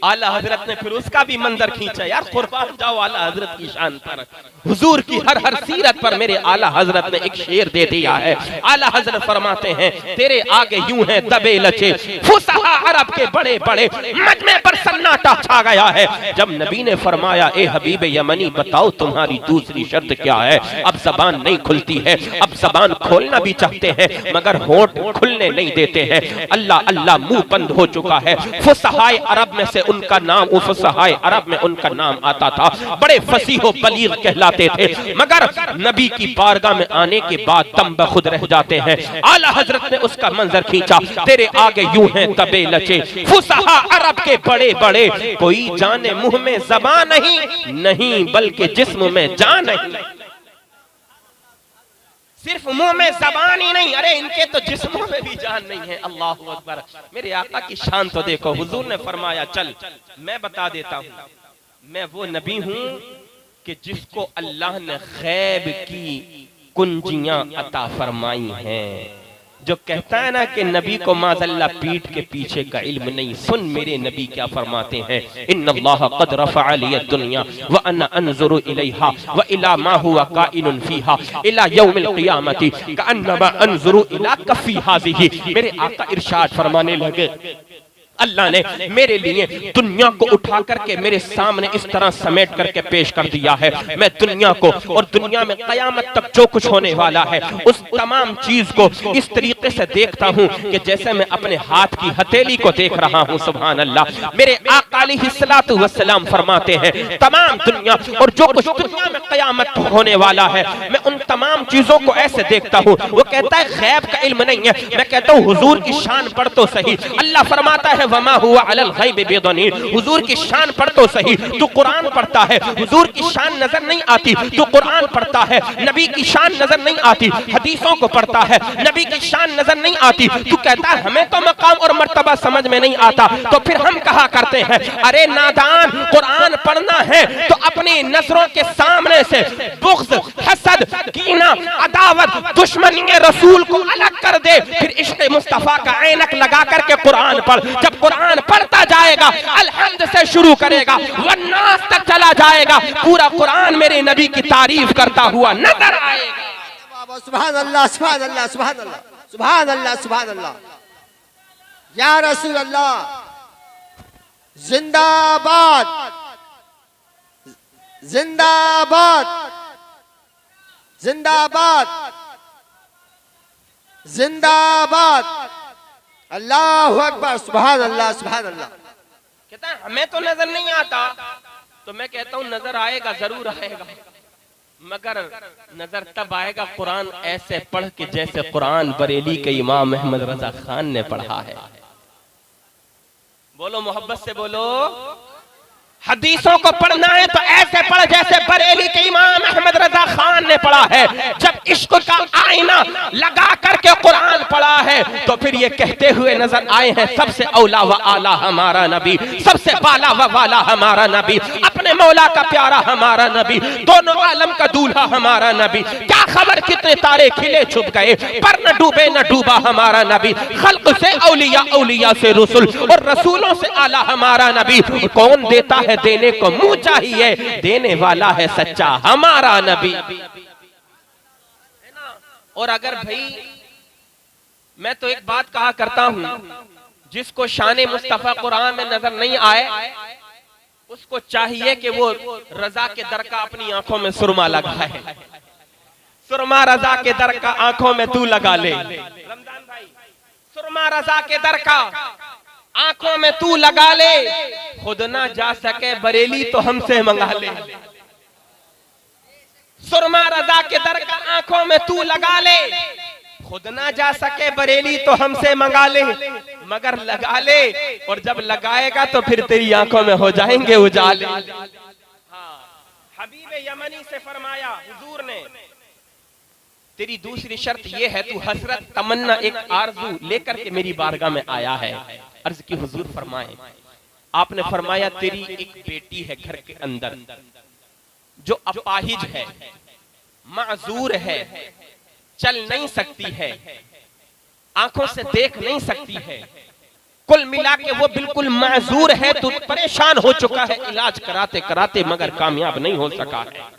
आला हजरत ने फिर उसका भी मंजर खींचा। यार कुर्बान जाओ आला हजरत की शान पर, हुजूर की हर हर सीरत पर मेरे आला हजरत ने एक शेर दे दिया है। आला हजरत फरमाते हैं, तेरे आगे यूं है दबे लचे फुसहा अरब के बड़े बड़े, मजमे पर सन्नाटा छा गया है। जब नबी ने फरमाया, ए हबीब यमनी, बताओ तुम्हारी दूसरी शर्त क्या है? अब जबान नहीं खुलती है, अब जबान खोलना भी चाहते हैं मगर होंठ खुलने नहीं देते हैं। अल्लाह अल्लाह मुंह बंद हो चुका है। फुसहाए अरब में से उनका नाम, फुसहाए अरब में उनका नाम आता था, बड़े फसीह बलीग कहलाते थे, मगर नबी की बारगाह में आने के बाद दम बखुद रह जाते हैं। आला हजरत ने उसका मंजर खींचा, तेरे आगे यूं है तबे लचे फुसहा अरब के बड़े बड़े, कोई जाने मुंह में ज़बान नहीं, नहीं बल्कि जिस्म में जान नहीं। सिर्फ मुंह में ज़बान ही नहीं, अरे इनके तो जिस्मों में भी जान नहीं है। अल्लाहु अकबर, मेरे आका की शान तो देखो। हुजूर ने फरमाया, चल मैं बता देता हूँ, मैं वो नबी हूँ कि जिसको अल्लाह ने गैब की कुंजियां अता फरमाई हैं। जो कहता है ना कि नबी को माज़ल्ला पीठ के पीछे का इल्म नहीं, सुन मेरे नबी क्या फरमाते हैं, इन्नल्लाह क़द रफ़अ लिय दुनिया व अना अनज़ुरु इलैहा व इला मा हुवा काइनुन फीहा इला यौमिल क़ियामति कअन्नमा अनज़ुरु इला कफ़ी हाज़िही। मेरे आका इरशाद फरमाने लगे, अल्लाह ने मेरे लिए दुनिया को उठा करके मेरे सामने इस तरह समेट करके पेश कर दिया है। मैं दुनिया को और दुनिया में कयामत तक जो कुछ होने वाला है उस तमाम चीज को इस तरीके से देखता हूँ कि जैसे मैं अपने हाथ की हथेली को देख रहा हूँ। सुभान अल्लाह। मेरे आका अलैहिस्सलातु वस्सलाम फरमाते हैं, तमाम दुनिया और जो कुछ दुनिया में कयामत होने वाला है मैं उन तमाम चीजों को ऐसे देखता हूँ। वो कहता है गैब का इल्म नहीं है, मैं कहता हूँ हुजूर की शान पढ़ तो सही। अल्लाह फरमाता है, वमा हुआ अलल गैब बिदनीर, हुजूर की शान पढ़ तो सही। तू कुरान पढ़ता है, हुजूर की शान नजर नहीं आती, तू कुरान पढ़ता है, नबी की शान नजर नहीं आती, हदीसों को पढ़ता है, नबी की शान नजर नहीं आती। तू कहता है हमें तो मकाम और मर्तबा समझ में नहीं आता, तो फिर हम कहा करते हैं, अरे नादान, कुरान पढ़ना है तो अपनी नजरों के सामने से बुग़्ज़, हसद, कीना, अदावत, दुश्मनी रसूल को अलग कर दे। फिर इश्क़ मुस्तफा का ऐनक लगा करके कुरान पढ़। जब कुरान पढ़ता जाएगा, अलहम्द से शुरू करेगा, वन्नास तक चला जाएगा, पूरा कुरान मेरे नबी की तारीफ करता हुआ नजर आएगा। सुभान अल्लाह, सुभान अल्लाह, सुभान अल्लाह, सुभान अल्लाह, सुभान अल्लाह। या रसूल अल्लाह जिंदाबाद, जिंदाबाद, जिंदाबाद, जिंदाबाद। अल्लाहु अकबर, सुभान अल्लाह, सुभान अल्लाह। कहता है हमें तो नजर नहीं आता, तो मैं कहता हूँ नजर आएगा, जरूर आएगा, मगर नजर तब आएगा कुरान ऐसे पढ़ के जैसे कुरान बरेली के इमाम अहमद रजा खान ने पढ़ा है। बोलो मोहब्बत से बोलो। हदीसों को पढ़ना है तो ऐसे पढ़ जैसे बरेली के इमाम अहमद रजा खान ने पढ़ा है। जब इश्क का आईना लगा करके कुरान पढ़ा है तो फिर ये कहते हुए नजर आए हैं, सबसे औला व आला हमारा नबी, सबसे बाला व वाला हमारा नबी, अपने मौला का प्यारा हमारा नबी, दोनों आलम का दूल्हा हमारा नबी। क्या खबर कितने तारे खिले छुप गए, पर न डूबे न डूबा हमारा नबी। खल्क से औलिया, औलिया से रसूल और रसूलों से आला हमारा नबी। कौन देता है देने को मुंह चाहिए, देने वाला है सच्चा हमारा नबी। और अगर भाई मैं तो एक बात कहा करता हूं, जिसको शान मुस्तफा कुरान में नजर नहीं आए उसको चाहिए कि वो रजा के दर का अपनी आंखों में सुरमा लगाए। सुरमा रजा के दर का आंखों में तू लगा ले। रमजान भाई, सुरमा रजा के दर का आंखों में तू लगा ले, खुद ना जा सके बरेली तो हमसे मंगा ले। सुरमा रजा के दर का आंखों में तू लगा ले, खुद ना जा सके बरेली तो हमसे मंगा ले। मगर लगा ले, और जब लगाएगा तो फिर तेरी आंखों में हो जाएंगे उजाले। हबीब यमनी से फरमाया हुजूर ने, तेरी दूसरी शर्त ये है, तू हसरत तमन्ना एक आरज़ू लेकर के मेरी बारगाह में आया है। अर्ज की हुजूर फरमाए, आपने फरमाया तेरी एक बेटी है घर के अंदर जो अपाहिज है, माजूर है, चल नहीं सकती है, आंखों से देख नहीं सकती है, कुल मिला के वो बिल्कुल माजूर है। तू परेशान हो चुका है इलाज कराते कराते, मगर कामयाब नहीं हो सका है।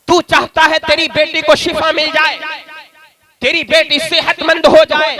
तू चाहता है तेरी बेटी को शिफा मिल जाए, तेरी बेटी सेहतमंद हो जाए,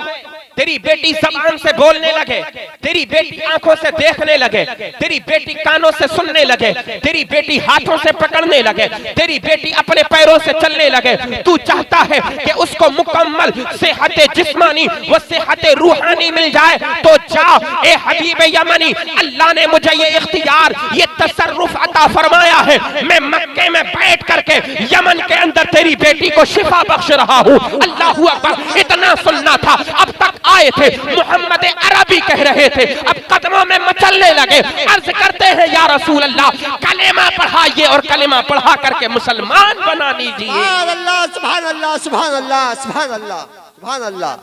तेरी बेटी जबान से बोलने लगे, तेरी बेटी आंखों से देखने लगे, तेरी बेटी कानों से सुनने लगे, तेरी बेटी हाथों से पकड़ने लगे, तेरी बेटी अपने पैरों से चलने लगे। तू चाहता है कि उसको मुकम्मल सेहत जिस्मानी व सेहत रूहानी मिल जाए, तो जा ए हबीब यमनी, अल्लाह ने मुझे ये इख्तियार, ये तसर्रुफ अता फरमाया है। मैं मक्के में बैठ करके यमन के अंदर तेरी बेटी को शिफा बख्श रहा हूँ। अल्लाहू अकबर। इतना सुनना था, अब तक आए थे, मोहम्मद अरबी कह रहे थे, अब कदमों में मचलने लगे। अर्ज करते हैं या रसूल अल्लाह, कलेमा पढ़ाइए और कलेमा पढ़ा करके मुसलमान बना दीजिए। सुभान अल्लाह, सुभान अल्लाह, सुभान अल्लाह, सुभान अल्लाह, सुभान अल्लाह।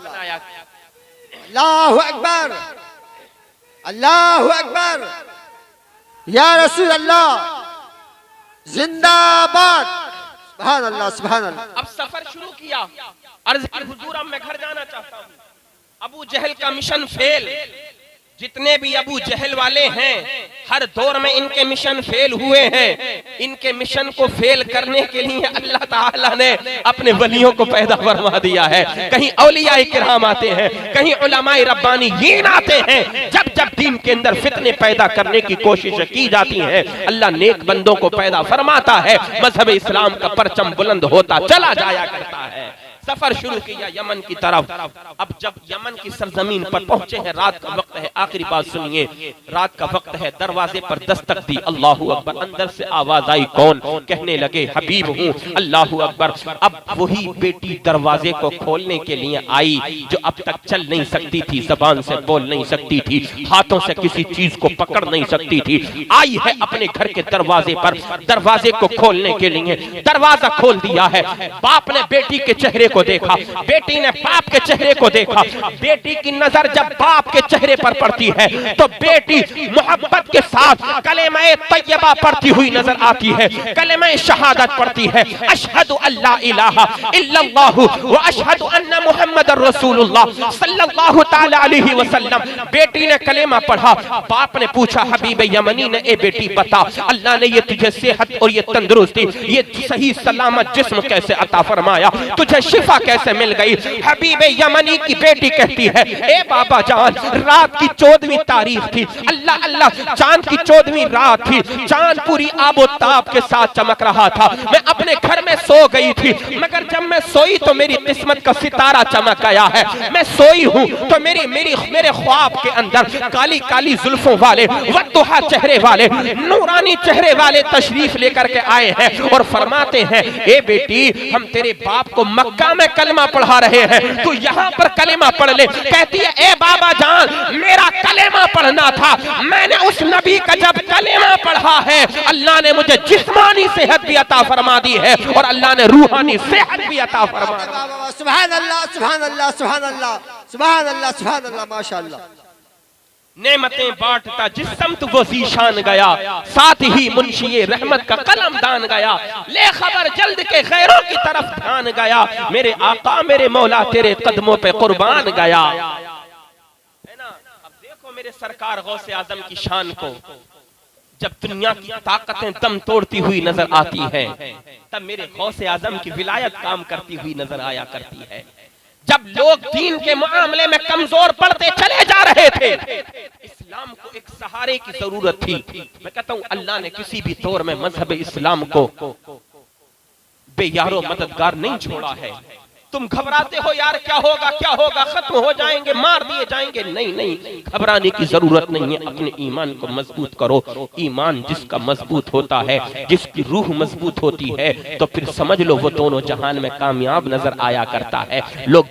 अल्लाहु अकबर, अल्लाहु अकबर, या रसूल अल्लाह जिंदाबाद। सुभान अल्लाह, सुभान अल्लाह। अब सफर शुरू किया। अर्ज की हुजूर, अब मैं घर जाना चाहता हूँ। अबू जहल का मिशन फेल। जितने भी अबू जहल वाले हैं, हर दौर में इनके मिशन फेल हुए हैं। इनके मिशन को फेल करने के लिए अल्लाह ताला ने अपने वलियों को पैदा फरमा दिया है। कहीं औलिया किराम आते हैं, कहीं उलमाए रब्बानीयीन आते हैं। जब जब दीन के अंदर फितने पैदा करने की कोशिश की जाती है, अल्लाह नेक बंदों को पैदा फरमाता है। मजहब इस्लाम का परचम बुलंद होता चला जाया करता है। सफर शुरू किया यमन की तरफ। अब जब यमन की सरजमीन पर पहुंचे हैं, रात का वक्त है। आखिरी बात सुनिए, रात का वक्त है। दरवाजे पर दस्तक दी, अल्लाहू अकबर। अंदर से आवाज आई, कौन? कहने लगे हबीब हूँ। अल्लाहू अकबर। अब वही बेटी दरवाजे को खोलने के लिए आई जो अब तक चल नहीं सकती थी, जबान से बोल नहीं सकती थी, हाथों से किसी चीज को पकड़ नहीं सकती थी। आई है अपने घर के दरवाजे पर, दरवाजे को खोलने के लिए। दरवाजा खोल दिया है। बाप ने बेटी के चेहरे को देखा, बेटी ने बाप के चेहरे को देखा। बेटी की नजर जब बाप के चेहरे पर पड़ती है तो बेटी मोहब्बत के साथ कलेमा तैयबा पढ़ती हुई नजर आती है, कलेमा शहादत पढ़ती है, अशहदु अल्ला इलाहा इल्लल्लाहु व अशहदु अन्ना मुहम्मदर रसूलुल्लाह सल्लल्लाहु तआला अलैहि वसल्लम। बेटी ने कलेमा पढ़ा। बाप ने पूछा हबीब यमनी ने, ए बेटी बता, अल्लाह ने ये तुझे सेहत और ये तंदुरुस्ती, ये सही सलामत जिस्म कैसे अता फरमाया, तुझे शिफा कैसे मिल गई? हबीब यमनी की बेटी कहती है, ए बाबा जान, रात की 14वीं तारीख थी। अल्लाह अल्लाह, चांद की 14वीं रात थी। चांद पूरी आबोताब के साथ चमक रहा था। मैं अपने घर में सो गई थी, मगर जब मैं सोई तो मेरी किस्मत का सितारा चमक गया है। मैं सोई हूँ तो मेरे ख्वाब के अंदर काली काली जुल्फों वाले, वद्दुहा चेहरे वाले, नूरानी चेहरे वाले तशरीफ लेकर के आए हैं और फरमाते हैं, ए बेटी, हम तेरे बाप को मक्का में कलमा पढ़ा रहे हैं, तू यहाँ पर कलेमा पढ़ ले। कहती है, ए बाबा जान, मेरा कलेमा पढ़ना था। मैंने उस नबी का जब कलेमा पढ़ा है, अल्लाह ने मुझे जिस्मानी सेहत भी अता फरमा दी है और अल्लाह ने रूहानी सेहत भी अता फरमा दी। सुभान अल्लाह, सुभान अल्लाह, सुभान अल्लाह, सुभान अल्लाह, सुभान अल्लाह, माशाअल्लाह। नेमतें बांटता जिस समत वो ज़ीशान गया, साथ ही मुंशी रहमत का कलम दान गया। ले खबर जल्द के गैरों की तरफ ध्यान गया, मेरे आका मेरे मौला तेरे कदमों पे कुर्बान गया। है ना? अब देखो मेरे सरकार गौसे आजम की शान को। जब दुनिया की ताकतें दम तोड़ती हुई नजर आती हैं, तब मेरे गौसे आजम की विलायत काम करती हुई नजर आया करती है। जब लोग दीन के मामले में कमजोर पड़ते चले जा रहे थे, इस्लाम को एक सहारे की जरूरत थी। मैं कहता हूं, अल्लाह ने किसी भी दौर में मजहब इस्लाम को बेयारो मददगार नहीं छोड़ा है। तुम घबराते हो यार क्या होगा क्या होगा, खत्म हो जाएंगे, मार दिए जाएंगे। नहीं नहीं, घबराने की जरूरत नहीं है। अपने ईमान को मजबूत करो। ईमान जिसका मजबूत होता है, जिसकी रूह मजबूत होती है, तो फिर समझ लो वो दोनों जहान में कामयाब नजर आया करता है। लोग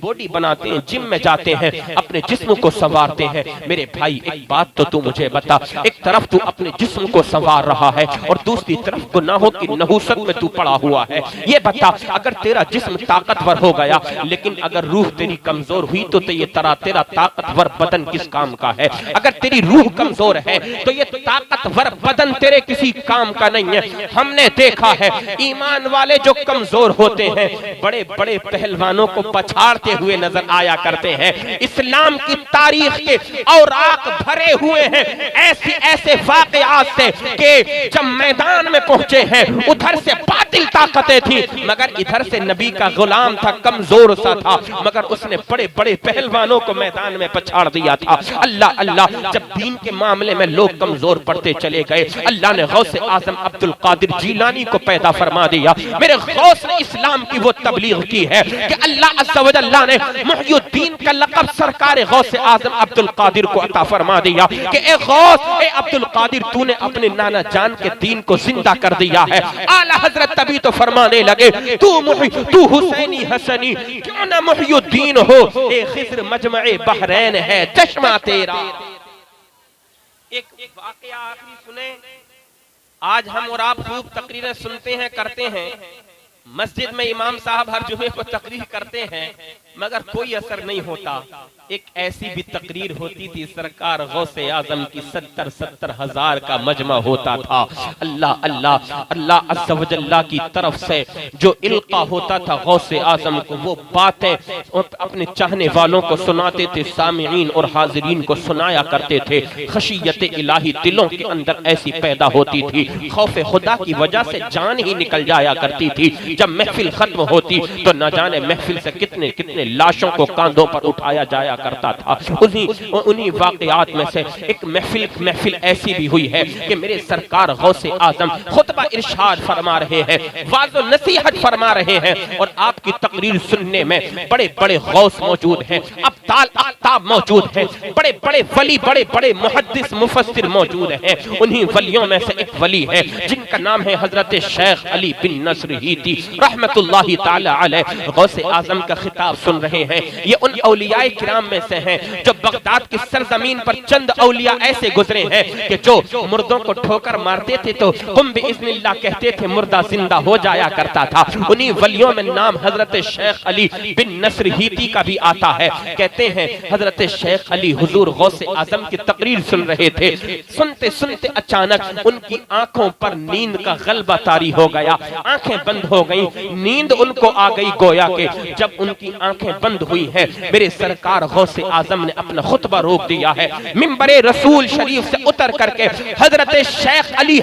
बॉडी बनाते हैं, जिम में जाते हैं, अपने जिस्म को संवारते हैं। मेरे भाई एक बात तो तू मुझे बता, एक तरफ तू अपने जिस्म को संवार रहा है और दूसरी तरफ गुनाहों की नहुसत में तू पड़ा हुआ है। ये बता, अगर तेरा जिस्म ताकतवर हो गया लेकिन अगर रूह तेरी कमजोर हुई तो ये तेरा ताकतवर बदन किस काम का है। अगर तेरी रूह कमजोर है तो ये ताकतवर बदन तेरे किसी काम का नहीं है। हमने देखा है ईमान वाले जो कमजोर होते हैं बड़े बड़े पहलवानों को पछाड़ते हुए नजर आया करते हैं। इस्लाम की तारीख के औराक भरे हुए हैं ऐसे ऐसे वाक़यात से कि जब मैदान में पहुंचे हैं उधर से बातिल ताकतें थी मगर इधर से नबी का गुलाम था, कमजोर सा था, मगर उसने बड़े बड़े पहलवानों को मैदान में पछाड़ दिया था। अल्लाह अल्लाह, जब दीन के मामले में लोग कमजोर पड़ते चले गए, अल्लाह ने गौसे आजम अब्दुल कादिर जीलानी को पैदा फरमा दिया। मेरे गौस ने इस्लाम की वो तबलीग की है कि अल्लाह अज़्ज़ा व जल्ला ने मुहय्यिद्दीन का लक़ब सरकार गौसे आजम अब्दुल कादिर को अता फरमा दिया कि ए गौस, ए अब्दुल कादिर, तूने अपने नाना जान के दीन को जिंदा कर दिया है। आला हजरत तभी तो फरमाने लगे, तू हुसैनी हसनी क्यों ना मुहय्यिद्दीन हो, ए खिज़्र मजमए बहरैन है चश्मा तेरा। एक वाकया आखिरी सुने। आज हम और आप खूब तकरीरें सुनते हैं, करते हैं, मस्जिद में इमाम साहब हर जुमे को तकरीर करते हैं मगर कोई असर नहीं होता। एक ऐसी भी तकरीर होती थी, सरकार गौसे आजम की 70-70 हजार का मजमा होता था। अल्लाह अल्लाह अल्लाह अज़्ज़ा व जल्ला की तरफ से जो इल्का होता था गौसे आजम को, वो बातें अपने चाहने वालों को सुनाते थे, सामिईन और हाजिरीन को सुनाया करते थे। खशियत इलाही दिलों के अंदर ऐसी पैदा होती थी, खौफ खुदा की वजह से जान ही निकल जाया करती थी। जब महफिल खत्म होती तो न जाने महफिल से कितने कितने लाशों को कांधों पर उठाया जाया करता था। उन्हीं वाकयात में से एक महफिल ऐसी भी हुई है कि मेरे सरकार गौसे आजम खुतबा इरशाद फरमा रहे हैं, वाज़ो नसीहत फरमा रहे हैं और आपकी तकरीर सुनने में बड़े बड़े गौस मौजूद हैं, अब्ताल अख्ताब मौजूद हैं, बड़े बड़े वली, बड़े बड़े मुहद्दिस मुफस्सिर मौजूद हैं। उन्हीं वलियों में से एक वली है जिनका नाम है हजरत शेख अली बिन नस्र हीती रहमतुल्लाहि ताला अलैह। गौसे आजम का खिताब सुन रहे हैं। ये उन औलियाए किराम में से हैं जो बगदाद की सरजमीन पर चंद औलिया ऐसे गुजरे हैं कि जो मुर्दों को ठोकर मारते थे तो कुम बिइज़्निल्लाह कहते थे, मुर्दा जिंदा हो जाया करता था। उन्हीं वलियों में नाम हजरत शेख अली बिन नस्र हीती का भी आता है। कहते हैं हजरत शेख अली हुजूर गौसे आजम की तकरीर सुन रहे थे, सुनते सुनते अचानक उनकी आंखों पर नींद का गलबा तारी हो गया, आंखें बंद हो गई, नींद उनको आ गई गोया के। जब उनकी आंखें बंद हुई हैं, मेरे सरकार गौसे आजम ने अपना खुतबा रोक दिया है। मिंबरे रसूल शरीफ से उतर करके हजरत शेख अली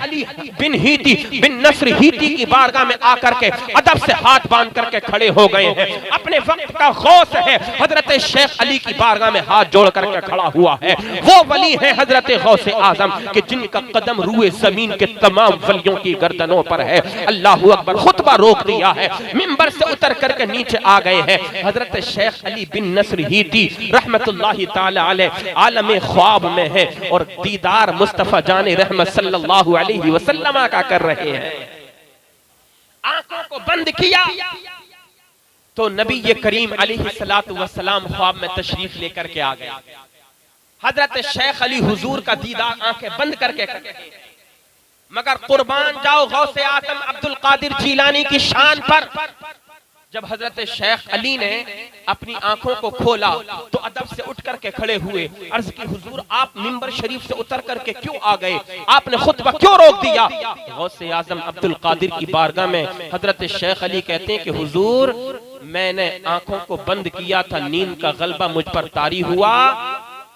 बिन हीती बिन नस्र हीती की बारगाह में आकर के अदब से हाथ बांध करके खड़े हो गए हैं। अपने वक्त का गौस है, हजरत शेख अली की बारगाह में हाथ जोड़ करके खड़ा हुआ है। वो वली है हजरत गौसे आजम कि जिनका कदम रूए जमीन के तमाम वलियों की गर्दनों पर है। अल्लाह अकबर। खुतबा रोक दिया है, मिंबर से उतर करके नीचे आ गए हैं। हजरत शेख अली बिन नस्र हीती रहमतुल्लाहि ताला अलैह आलम ख्वाब में है और दीदार मुस्तफा जाने रहमत सल्लल्लाहु अलैहि वसल्लम का कर रहे हैं। आंखों को बंद किया तो नबी ये करीम अलैहिस्सलातु वस्सलाम ख्वाब में तशरीफ लेकर के आ गए। हजरत शेख अली हुजूर का दीदार आंखें बंद करके मगर कुर्बान जाओ गौसे आजम अब्दुल कादिर जीलानी की शान पर। जब हजरत शेख अली ने अपनी आंखों को खोला तो अदब से उठ करके खड़े हुए, अर्ज की हुजूर आप मिंबर शरीफ से उतर करके क्यों आ गए, आपने खुतबा क्यों रोक दिया। गौसे आजम अब्दुल कादिर की बारगाह में हजरत शेख अली कहते हैं कि हुजूर मैंने आंखों को बंद किया था, नींद का गलबा मुझ पर तारी हुआ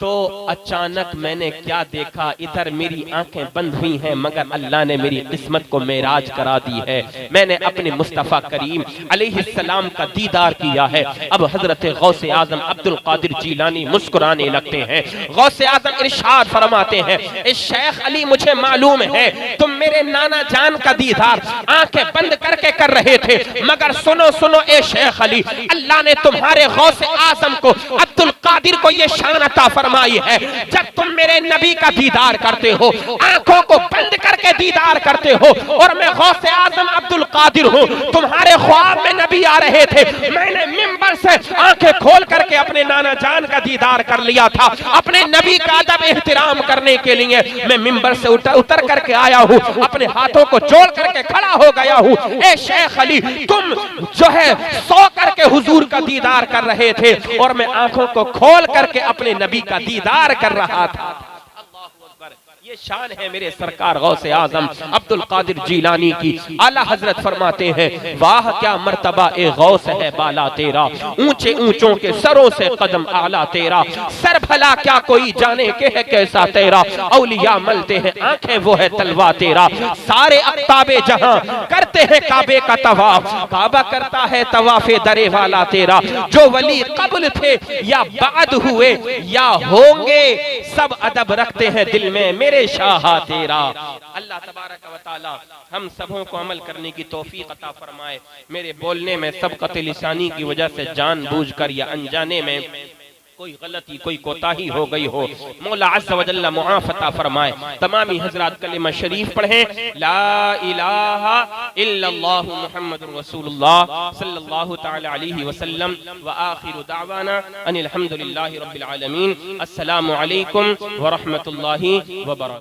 तो अचानक मैंने क्या देखा, इधर मेरी आंखें बंद हुई हैं मगर अल्लाह ने मेरी किस्मत को मेराज करा दी है। मैंने अपने मुस्तफ़ा करीम अलैहिस्सलाम का दीदार किया है। अब हजरत गौसे आजम अब्दुल कादिर जीलानी मुस्कुराने लगते हैं। गौसे आजम इरशाद फरमाते हैं, ए शेख अली मुझे मालूम है तुम मेरे नाना जान का दीदार आंखें बंद करके कर रहे थे, मगर सुनो सुनो ए शेख अली, अल्लाह ने तुम्हारे गौसे आजम को अब्दुल कादिर को ये शान अता फरमाई है, जब तुम मेरे नबी का दीदार करते हो आंखों को बंद करके दीदार करते हो, और मैं गौसे आजम अब्दुल कादिर हूँ, तुम्हारे ख्वाब में नबी आ रहे थे, मैंने मिंबर से आंखें खोल करके अपने नाना जान का दीदार कर लिया था। अपने नबी का अदब एहतराम करने के लिए मैं मिंबर से उतर करके आया हूँ, अपने हाथों को जोड़ करके खड़ा हो गया हूँ। ए शेख अली, तुम जो है सो करके हुजूर का दीदार कर रहे थे और मैं आंखों को खोल करके अपने नबी का दीदार कर रहा था। ये शान है मेरे सरकार गौसे आजम अब्दुल कादिर जीलानी की। आला हजरत फरमाते हैं, वाह क्या मर्तबा ए गौस है बाला तेरा, ऊंचे ऊंचों के सरों से कदम आला तेरा, सर भला क्या कोई जाने के है कैसा तेरा, औलिया मलते हैं आंखें वो है तलवा तेरा, सारे अख्ताबे जहां करते हैं काबे का तवाफ, काबा करता है तवाफे दरे वाला तेरा, जो वली कब्ल थे या बाद हुए या होंगे सब अदब रखते हैं दिल में मेरे शाह तेरा। अल्लाह तबारक व तआला हम सबों को अमल करने की तौफीक अता फरमाए। मेरे बोलने में सबकत लिसानी की वजह से जानबूझकर या अनजाने में कोई गलती कोई कोताही हो गई हो, मौला अज़्ज़ व जल्ल मुआफ़ अता फरमाए। तमामी हज़रात कलिमा शरीफ पढ़ें, ला इलाहा इल्लल्लाहु मुहम्मदुर रसूलुल्लाह सल्लल्लाहु तआला अलैहि वसल्लम व आखिरु दावाना अनिल हम्दुलिल्लाहि रब्बिल आलमीन। अस्सलामु अलैकुम व रहमतुल्लाहि व बरकातुहू।